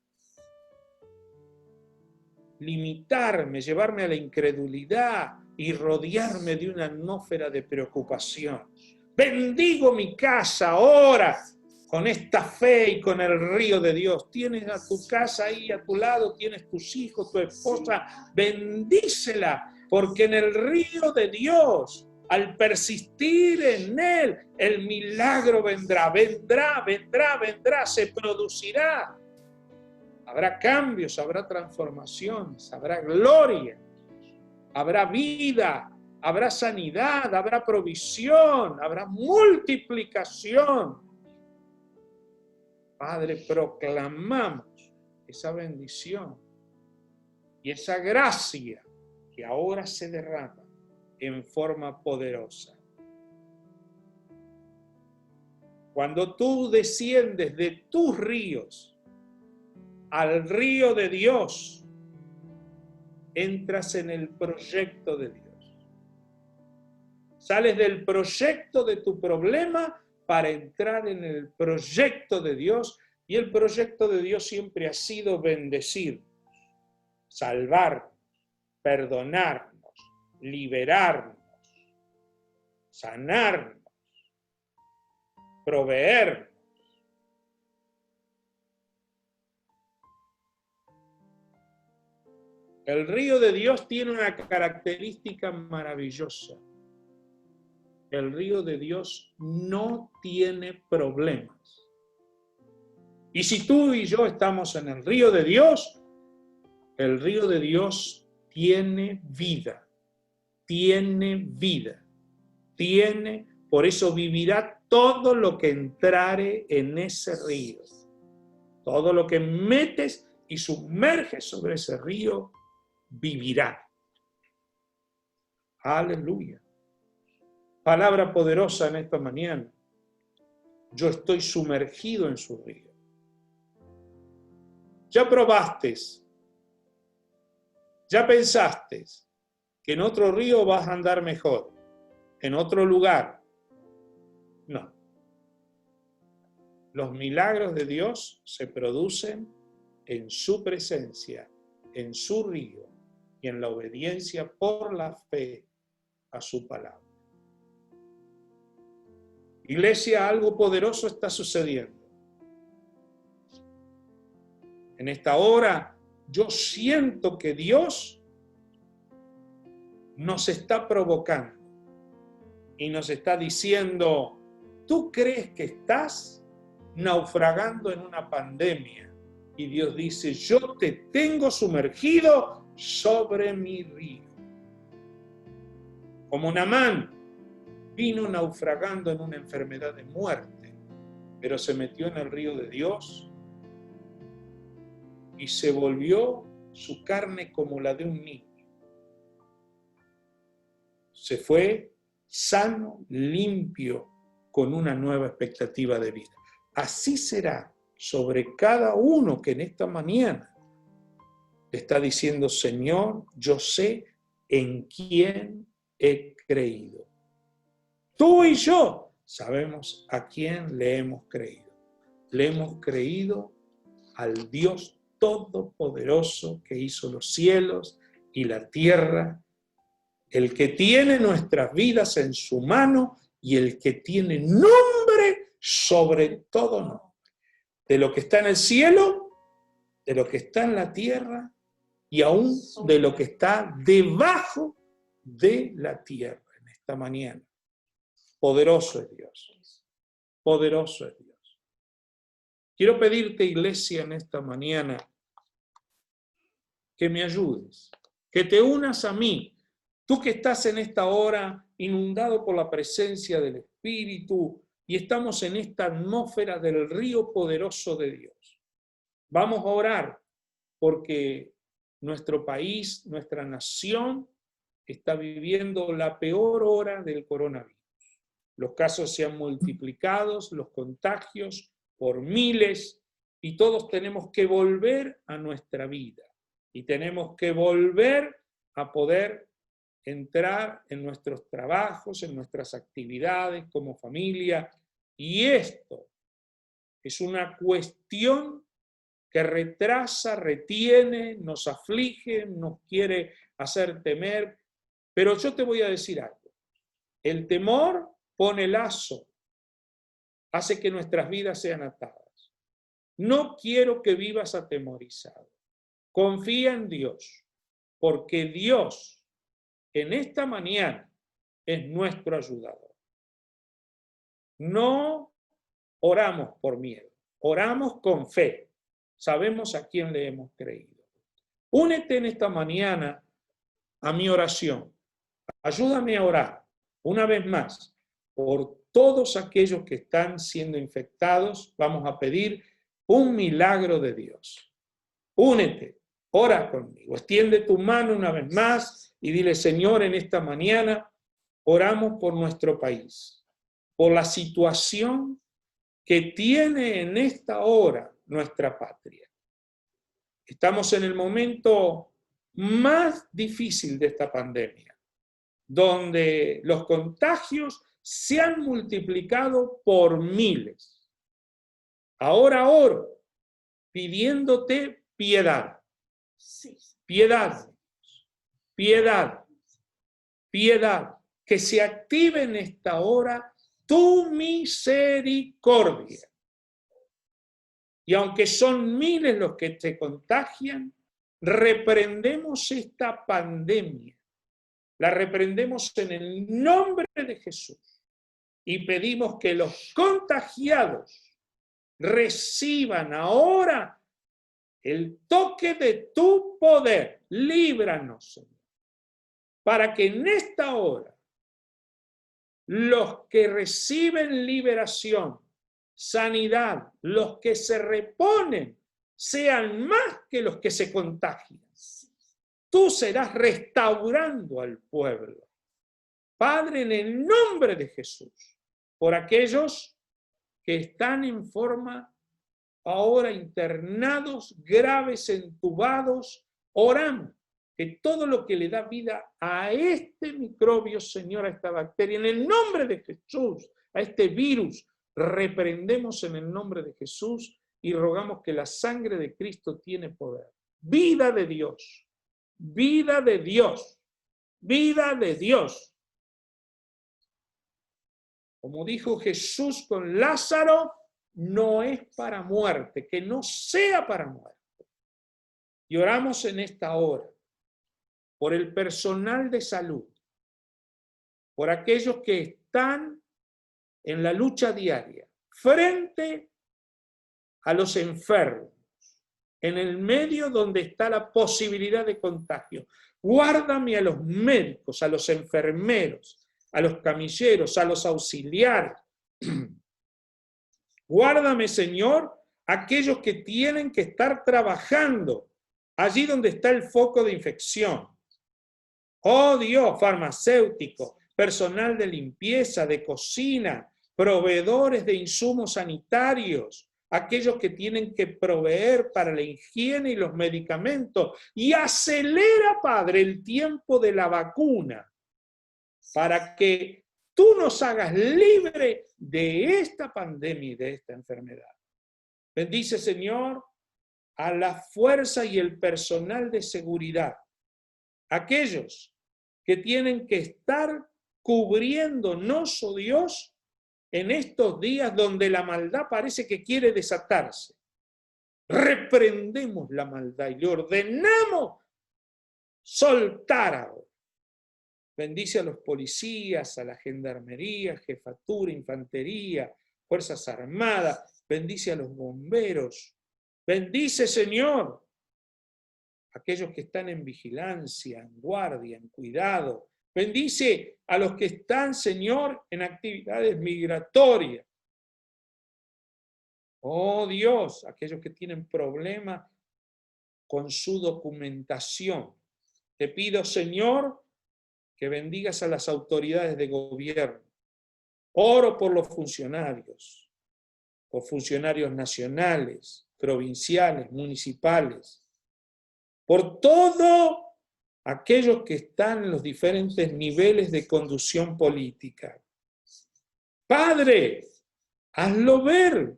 limitarme, llevarme a la incredulidad y rodearme de una atmósfera de preocupación. Bendigo mi casa ahora con esta fe y con el río de Dios. Tienes a tu casa ahí a tu lado, tienes tus hijos, tu esposa, bendícela, porque en el río de Dios, al persistir en él, el milagro vendrá, vendrá, vendrá, vendrá, se producirá. Habrá cambios, habrá transformaciones, habrá gloria, habrá vida, habrá sanidad, habrá provisión, habrá multiplicación. Padre, proclamamos esa bendición y esa gracia que ahora se derrama en forma poderosa. Cuando tú desciendes de tus ríos al río de Dios, entras en el proyecto de Dios. Sales del proyecto de tu problema para entrar en el proyecto de Dios, y el proyecto de Dios siempre ha sido bendecir, salvarnos, perdonarnos, liberarnos, sanarnos, proveernos. El río de Dios tiene una característica maravillosa. El río de Dios no tiene problemas. Y si tú y yo estamos en el río de Dios tiene vida, por eso vivirá todo lo que entrare en ese río. Todo lo que metes y sumerges sobre ese río, vivirá. Aleluya. Palabra poderosa en esta mañana. Yo estoy sumergido en su río. Ya probaste, ya pensaste que en otro río vas a andar mejor, en otro lugar. No. Los milagros de Dios se producen en su presencia, en su río y en la obediencia por la fe a su palabra. Iglesia, algo poderoso está sucediendo. En esta hora yo siento que Dios nos está provocando y nos está diciendo: ¿tú crees que estás naufragando en una pandemia? Y Dios dice: yo te tengo sumergido sobre mi río. Como Naamán vino naufragando en una enfermedad de muerte, pero se metió en el río de Dios y se volvió su carne como la de un niño. Se fue sano, limpio, con una nueva expectativa de vida. Así será sobre cada uno que en esta mañana está diciendo: Señor, yo sé en quién he creído. Tú y yo sabemos a quién le hemos creído. Le hemos creído al Dios Todopoderoso que hizo los cielos y la tierra, el que tiene nuestras vidas en su mano y el que tiene nombre sobre todo nombre. De lo que está en el cielo, de lo que está en la tierra y aún de lo que está debajo de la tierra en esta mañana. Poderoso es Dios. Poderoso es Dios. Quiero pedirte, iglesia, en esta mañana, que me ayudes, que te unas a mí. Tú que estás en esta hora inundado por la presencia del Espíritu y estamos en esta atmósfera del río poderoso de Dios. Vamos a orar porque nuestro país, nuestra nación, está viviendo la peor hora del coronavirus. Los casos se han multiplicado, los contagios por miles, y todos tenemos que volver a nuestra vida. Y tenemos que volver a poder entrar en nuestros trabajos, en nuestras actividades como familia. Y esto es una cuestión que retrasa, retiene, nos aflige, nos quiere hacer temer. Pero yo te voy a decir algo. El temor pone lazo, hace que nuestras vidas sean atadas. No quiero que vivas atemorizado. Confía en Dios, porque Dios en esta mañana es nuestro ayudador. No oramos por miedo, oramos con fe. Sabemos a quién le hemos creído. Únete en esta mañana a mi oración. Ayúdame a orar una vez más por todos aquellos que están siendo infectados. Vamos a pedir un milagro de Dios. Únete, ora conmigo, extiende tu mano una vez más y dile: Señor, en esta mañana oramos por nuestro país, por la situación que tiene en esta hora nuestra patria. Estamos en el momento más difícil de esta pandemia, donde los contagios se han multiplicado por miles. Ahora oro pidiéndote piedad. Piedad, piedad, piedad. Que se active en esta hora tu misericordia. Y aunque son miles los que te contagian, reprendemos esta pandemia. La reprendemos en el nombre de Jesús y pedimos que los contagiados reciban ahora el toque de tu poder. Líbranos, Señor, para que en esta hora los que reciben liberación, sanidad, los que se reponen, sean más que los que se contagian. Tú serás restaurando al pueblo. Padre, en el nombre de Jesús, por aquellos que están en forma ahora internados, graves, entubados, oramos que todo lo que le da vida a este microbio, Señor, a esta bacteria, en el nombre de Jesús, a este virus, reprendemos en el nombre de Jesús y rogamos que la sangre de Cristo tiene poder. Vida de Dios. Vida de Dios, vida de Dios. Como dijo Jesús con Lázaro, no es para muerte, que no sea para muerte. Y oramos en esta hora por el personal de salud, por aquellos que están en la lucha diaria, frente a los enfermos, en el medio donde está la posibilidad de contagio. Guárdame a los médicos, a los enfermeros, a los camilleros, a los auxiliares. Guárdame, Señor, aquellos que tienen que estar trabajando allí donde está el foco de infección. Oh Dios, farmacéutico, personal de limpieza, de cocina, proveedores de insumos sanitarios, aquellos que tienen que proveer para la higiene y los medicamentos, y acelera, Padre, el tiempo de la vacuna, para que tú nos hagas libre de esta pandemia y de esta enfermedad. Bendice, Señor, a la fuerza y el personal de seguridad, aquellos que tienen que estar cubriéndonos, oh Dios, en estos días donde la maldad parece que quiere desatarse. Reprendemos la maldad y le ordenamos soltar ahora. Bendice a los policías, a la gendarmería, jefatura, infantería, fuerzas armadas. Bendice a los bomberos. Bendice, Señor, a aquellos que están en vigilancia, en guardia, en cuidado. Bendice a los que están, Señor, en actividades migratorias. Oh Dios, aquellos que tienen problemas con su documentación. Te pido, Señor, que bendigas a las autoridades de gobierno. Oro por los funcionarios, por funcionarios nacionales, provinciales, municipales, por todos aquellos que están en los diferentes niveles de conducción política. Padre, hazlo ver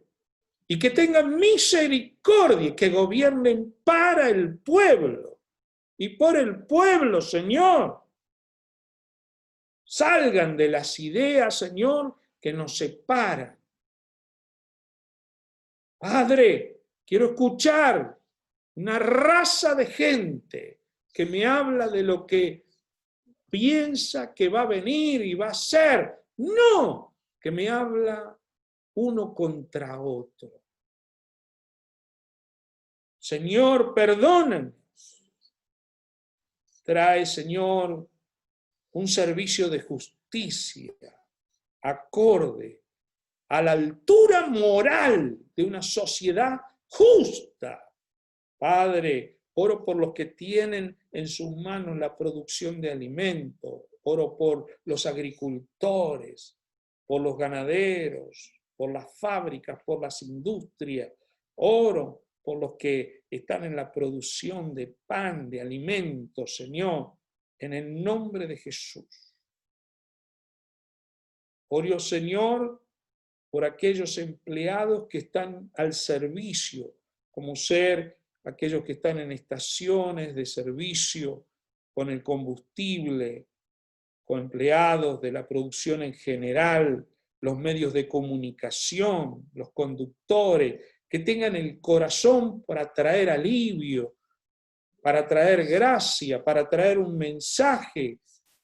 y que tengan misericordia, que gobiernen para el pueblo y por el pueblo, Señor. Salgan de las ideas, Señor, que nos separan. Padre, quiero escuchar una raza de gente que me habla de lo que piensa que va a venir y va a ser. No, que me habla uno contra otro. Señor, perdónanos. Trae, Señor, un servicio de justicia acorde a la altura moral de una sociedad justa. Padre, oro por los que tienen en sus manos la producción de alimentos, oro por los agricultores, por los ganaderos, por las fábricas, por las industrias, oro por los que están en la producción de pan, de alimentos, Señor, en el nombre de Jesús. Oro, Señor, por aquellos empleados que están al servicio, como ser aquellos que están en estaciones de servicio, con el combustible, con empleados de la producción en general, los medios de comunicación, los conductores, que tengan el corazón para traer alivio, para traer gracia, para traer un mensaje.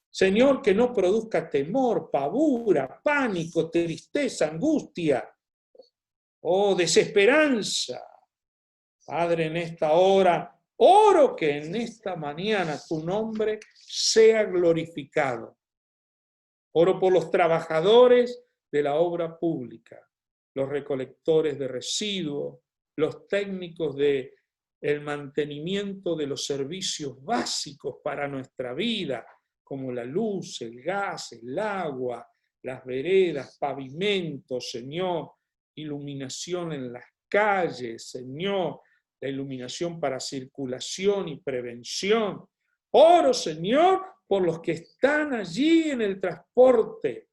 Señor, que no produzca temor, pavura, pánico, tristeza, angustia o desesperanza. Padre, en esta hora, oro que en esta mañana tu nombre sea glorificado. Oro por los trabajadores de la obra pública, los recolectores de residuos, los técnicos de el mantenimiento de los servicios básicos para nuestra vida, como la luz, el gas, el agua, las veredas, pavimentos, Señor, iluminación en las calles, Señor, la iluminación para circulación y prevención. Oro, Señor, por los que están allí en el transporte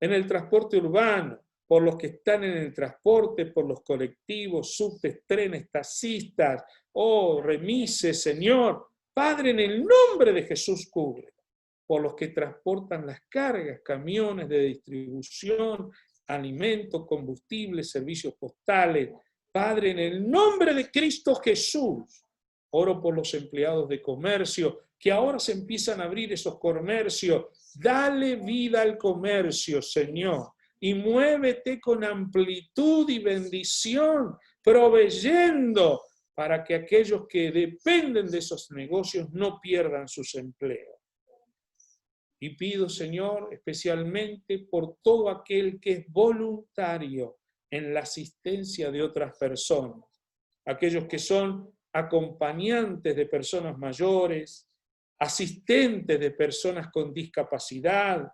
urbano, por los que están en el transporte, por los colectivos, subtes, trenes, taxistas, remises, Señor. Padre, en el nombre de Jesús, cubre. Por los que transportan las cargas, camiones de distribución, alimentos, combustibles, servicios postales. Padre, en el nombre de Cristo Jesús, oro por los empleados de comercio, que ahora se empiezan a abrir esos comercios. Dale vida al comercio, Señor, y muévete con amplitud y bendición, proveyendo para que aquellos que dependen de esos negocios no pierdan sus empleos. Y pido, Señor, especialmente por todo aquel que es voluntario en la asistencia de otras personas, aquellos que son acompañantes de personas mayores, asistentes de personas con discapacidad,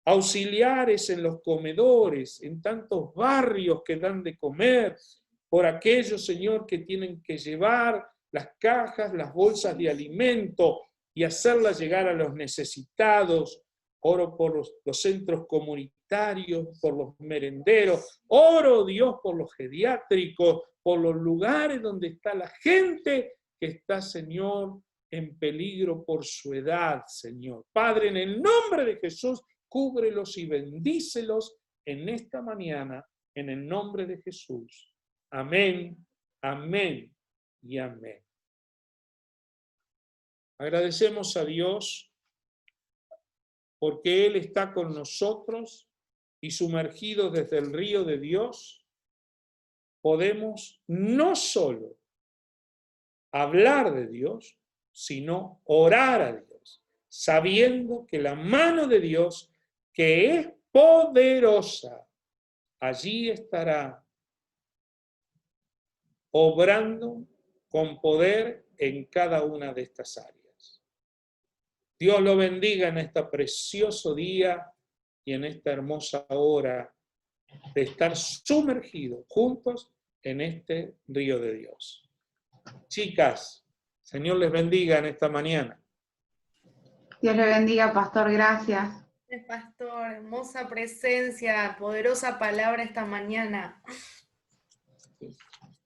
auxiliares en los comedores, en tantos barrios que dan de comer, por aquellos, Señor, que tienen que llevar las cajas, las bolsas de alimento y hacerlas llegar a los necesitados, oro por los centros comunitarios, por los merenderos, oro, Dios, por los geriátricos, por los lugares donde está la gente que está, Señor, en peligro por su edad, Señor. Padre, en el nombre de Jesús, cúbrelos y bendícelos en esta mañana, en el nombre de Jesús. Amén, amén y amén. Agradecemos a Dios porque Él está con nosotros y sumergidos desde el río de Dios, podemos no solo hablar de Dios, sino orar a Dios, sabiendo que la mano de Dios, que es poderosa, allí estará obrando con poder en cada una de estas áreas. Dios lo bendiga en este precioso día y en esta hermosa hora de estar sumergidos juntos en este río de Dios. Chicas, Señor les bendiga en esta mañana. Dios le bendiga, pastor, gracias. Pastor, hermosa presencia, poderosa palabra esta mañana.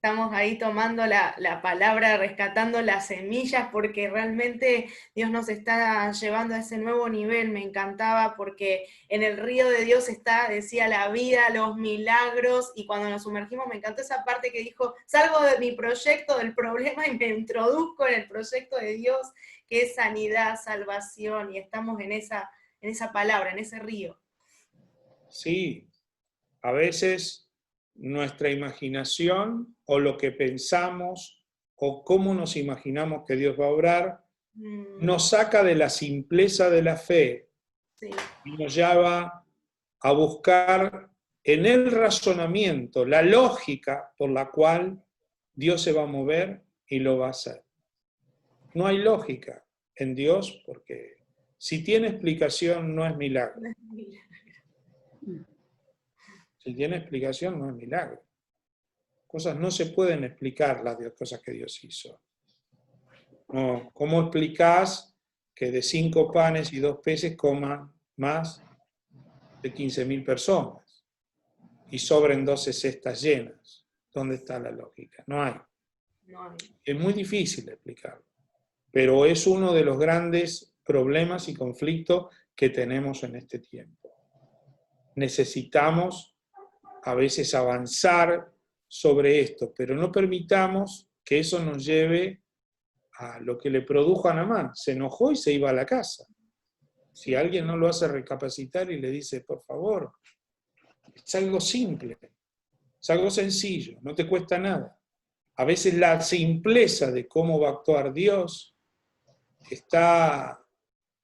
Estamos ahí tomando la palabra, rescatando las semillas, porque realmente Dios nos está llevando a ese nuevo nivel. Me encantaba porque en el río de Dios está, decía, la vida, los milagros, y cuando nos sumergimos me encantó esa parte que dijo, salgo de mi proyecto, del problema, y me introduzco en el proyecto de Dios, que es sanidad, salvación, y estamos en esa palabra, en ese río. Sí, a veces nuestra imaginación o lo que pensamos o cómo nos imaginamos que Dios va a obrar nos saca de la simpleza de la fe y nos lleva a buscar en el razonamiento la lógica por la cual Dios se va a mover y lo va a hacer. No hay lógica en Dios porque si tiene explicación no es milagro. Si tiene explicación no es milagro. Cosas no se pueden explicar, las cosas que Dios hizo. No, ¿cómo explicás que de 5 panes y 2 peces coman más de 15.000 personas y sobren 12 cestas llenas? ¿Dónde está la lógica? No hay. Es muy difícil explicarlo, pero es uno de los grandes problemas y conflictos que tenemos en este tiempo. Necesitamos a veces avanzar sobre esto, pero no permitamos que eso nos lleve a lo que le produjo a Naamán. Se enojó y se iba a la casa. Si alguien no lo hace recapacitar y le dice, por favor, es algo simple, es algo sencillo, no te cuesta nada. A veces la simpleza de cómo va a actuar Dios está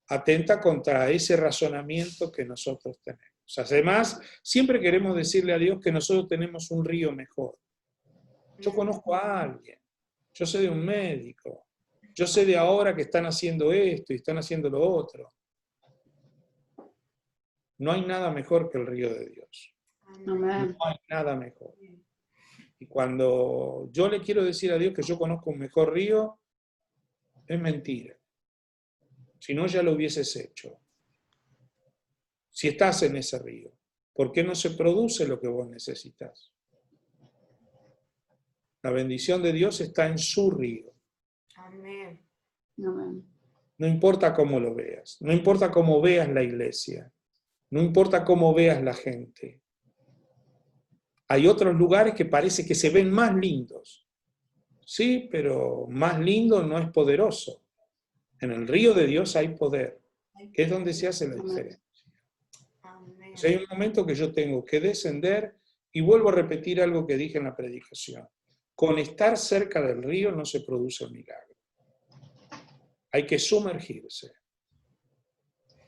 atenta contra ese razonamiento que nosotros tenemos. Además, siempre queremos decirle a Dios que nosotros tenemos un río mejor. Yo conozco a alguien, yo sé de un médico, yo sé de ahora que están haciendo esto y están haciendo lo otro. No hay nada mejor que el río de Dios. Amén. No hay nada mejor. Y cuando yo le quiero decir a Dios que yo conozco un mejor río, es mentira. Si no, ya lo hubieses hecho. Si estás en ese río, ¿por qué no se produce lo que vos necesitas? La bendición de Dios está en su río. Amén. Amén. No importa cómo lo veas, no importa cómo veas la iglesia, no importa cómo veas la gente. Hay otros lugares que parece que se ven más lindos. Sí, pero más lindo no es poderoso. En el río de Dios hay poder, que es donde se hace la diferencia. Amén. O sea, hay un momento que yo tengo que descender y vuelvo a repetir algo que dije en la predicación. Con estar cerca del río no se produce un milagro. Hay que sumergirse.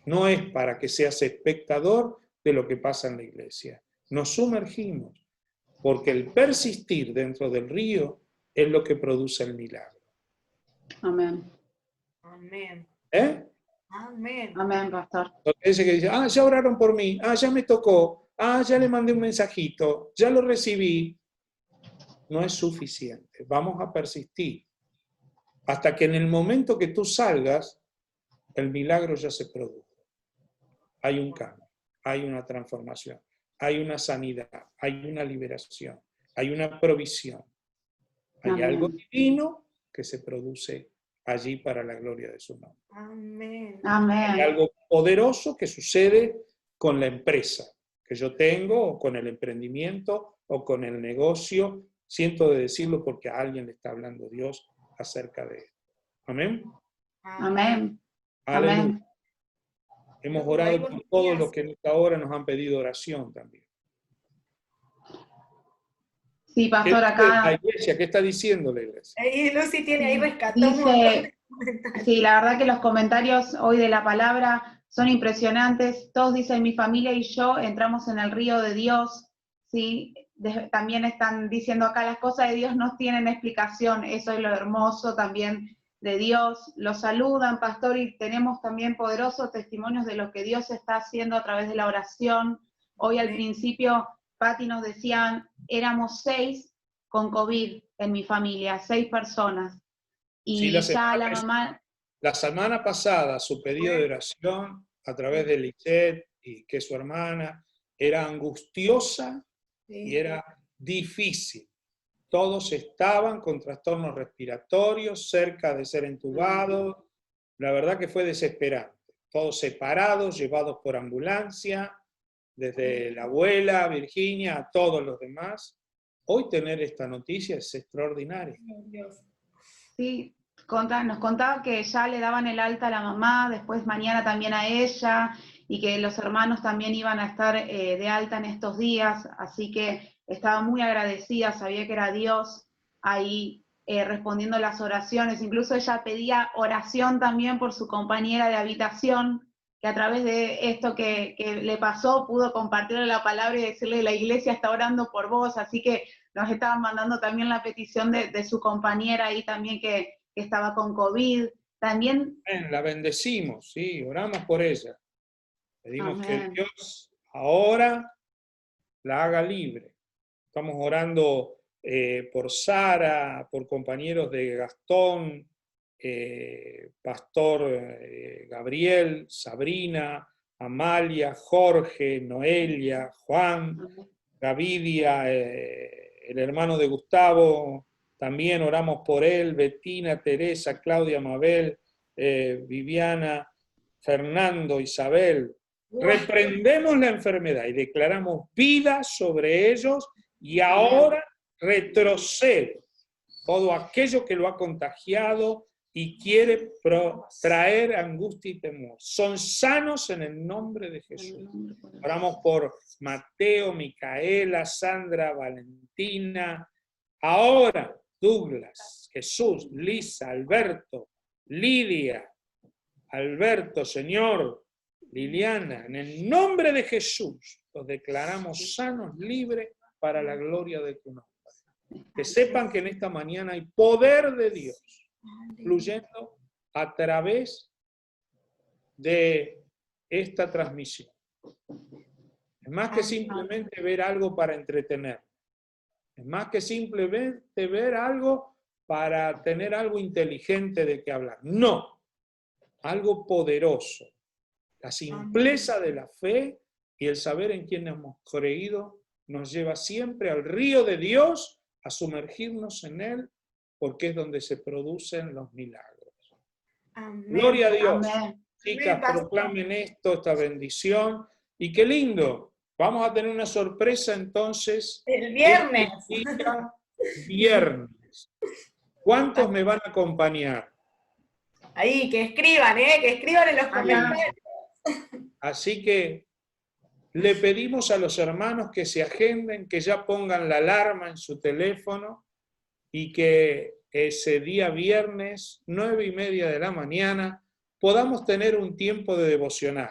No es para que seas espectador de lo que pasa en la iglesia. Nos sumergimos, porque el persistir dentro del río es lo que produce el milagro. Amén. Amén. ¿Eh? Amén. Amén, pastor. Ese que dice, ya oraron por mí, ya me tocó, ya le mandé un mensajito, ya lo recibí. No es suficiente. Vamos a persistir. Hasta que en el momento que tú salgas, el milagro ya se produjo. hay un cambio, hay una transformación, hay una sanidad, hay una liberación, hay una provisión. Hay Amén. algo divino que se produce allí para la gloria de su nombre. Amén. Hay Amén. algo poderoso que sucede con la empresa que yo tengo, o con el emprendimiento, o con el negocio. Siento de decirlo porque a alguien le está hablando Dios acerca de esto. Amén. Amén. Aleluya. Amén. Hemos Luego, ahí orado vos por todos decías- los que en esta hora nos han pedido oración también. Sí, ¿Qué pastor, dice la acá iglesia? ¿Qué está diciendo la iglesia? Ahí Lucy tiene, ahí rescató un montón dice, de comentarios. sí, la verdad que los comentarios hoy de la palabra son impresionantes. Todos dicen, mi familia y yo entramos en el río de Dios, ¿sí? También están diciendo acá, las cosas de Dios no tienen explicación, eso es lo hermoso también de Dios. Los saludan, pastor, y tenemos también poderosos testimonios de lo que Dios está haciendo a través de la oración. Hoy al principio, Pati nos decían, éramos 6 con COVID en mi familia, 6 personas. Sí, Y ya la mamá, la semana pasada su pedido de oración a través de Lisette y que su hermana era angustiosa y era difícil. Todos estaban con trastornos respiratorios, cerca de ser entubados. La verdad que fue desesperante. Todos separados, llevados por ambulancia, desde la abuela, Virginia, a todos los demás. Hoy tener esta noticia es extraordinaria. sí, nos contaba que ya le daban el alta a la mamá, después mañana también a ella, y que los hermanos también iban a estar de alta en estos días, así que estaba muy agradecida, sabía que era Dios ahí respondiendo las oraciones. Incluso ella pedía oración también por su compañera de habitación, que a través de esto que le pasó pudo compartirle la palabra y decirle, la iglesia está orando por vos, así que nos estaban mandando también la petición de su compañera ahí también que estaba con COVID. También, La bendecimos, sí, oramos por ella. Pedimos que amén. Dios ahora la haga libre. Estamos orando por Sara, por compañeros de Gastón, Pastor Gabriel, Sabrina, Amalia, Jorge, Noelia, Juan, Gavidia, el hermano de Gustavo, también oramos por él, Betina, Teresa, Claudia, Mabel, Viviana, Fernando, Isabel. Reprendemos la enfermedad y declaramos vida sobre ellos y ahora retrocede todo aquello que lo ha contagiado y quiere traer angustia y temor. Son sanos en el nombre de Jesús. Oramos por Mateo, Micaela, Sandra, Valentina, ahora Douglas, Jesús, Lisa, Alberto, Lidia, Alberto, Señor, Liliana, en el nombre de Jesús, los declaramos sanos, libres para la gloria de tu nombre. Que sepan que en esta mañana hay poder de Dios fluyendo a través de esta transmisión. Es más que simplemente ver algo para entretener. Es más que simplemente ver algo para tener algo inteligente de qué hablar. No, algo poderoso. La simpleza de la fe y el saber en quién hemos creído nos lleva siempre al río de Dios, a sumergirnos en él, porque es donde se producen los milagros. Amén. Gloria a Dios. Amén. Chicas, proclamen esto, esta bendición. Y qué lindo. Vamos a tener una sorpresa entonces. El viernes. Este día, viernes. ¿Cuántos me van a acompañar? Ahí, que escriban en los comentarios. Así que le pedimos a los hermanos que se agenden, que ya pongan la alarma en su teléfono y que ese día viernes, 9:30 de la mañana, podamos tener un tiempo de devocional.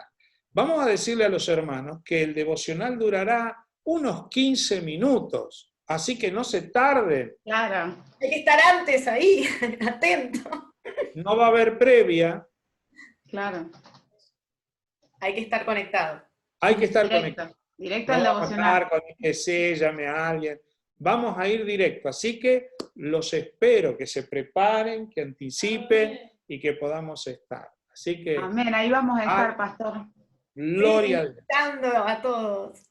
Vamos a decirle a los hermanos que el devocional durará unos 15 minutos, así que no se tarden. Claro. Hay que estar antes ahí, atento. No va a haber previa. Claro. Hay que estar conectado. Hay que estar conectado. Directo No al vamos a devocional. estar con que llame a alguien. Vamos a ir directo. Así que los espero que se preparen, que anticipen y que podamos estar. Así que. Amén, ahí vamos a estar, pastor. Gloria a Dios. Invitando a todos.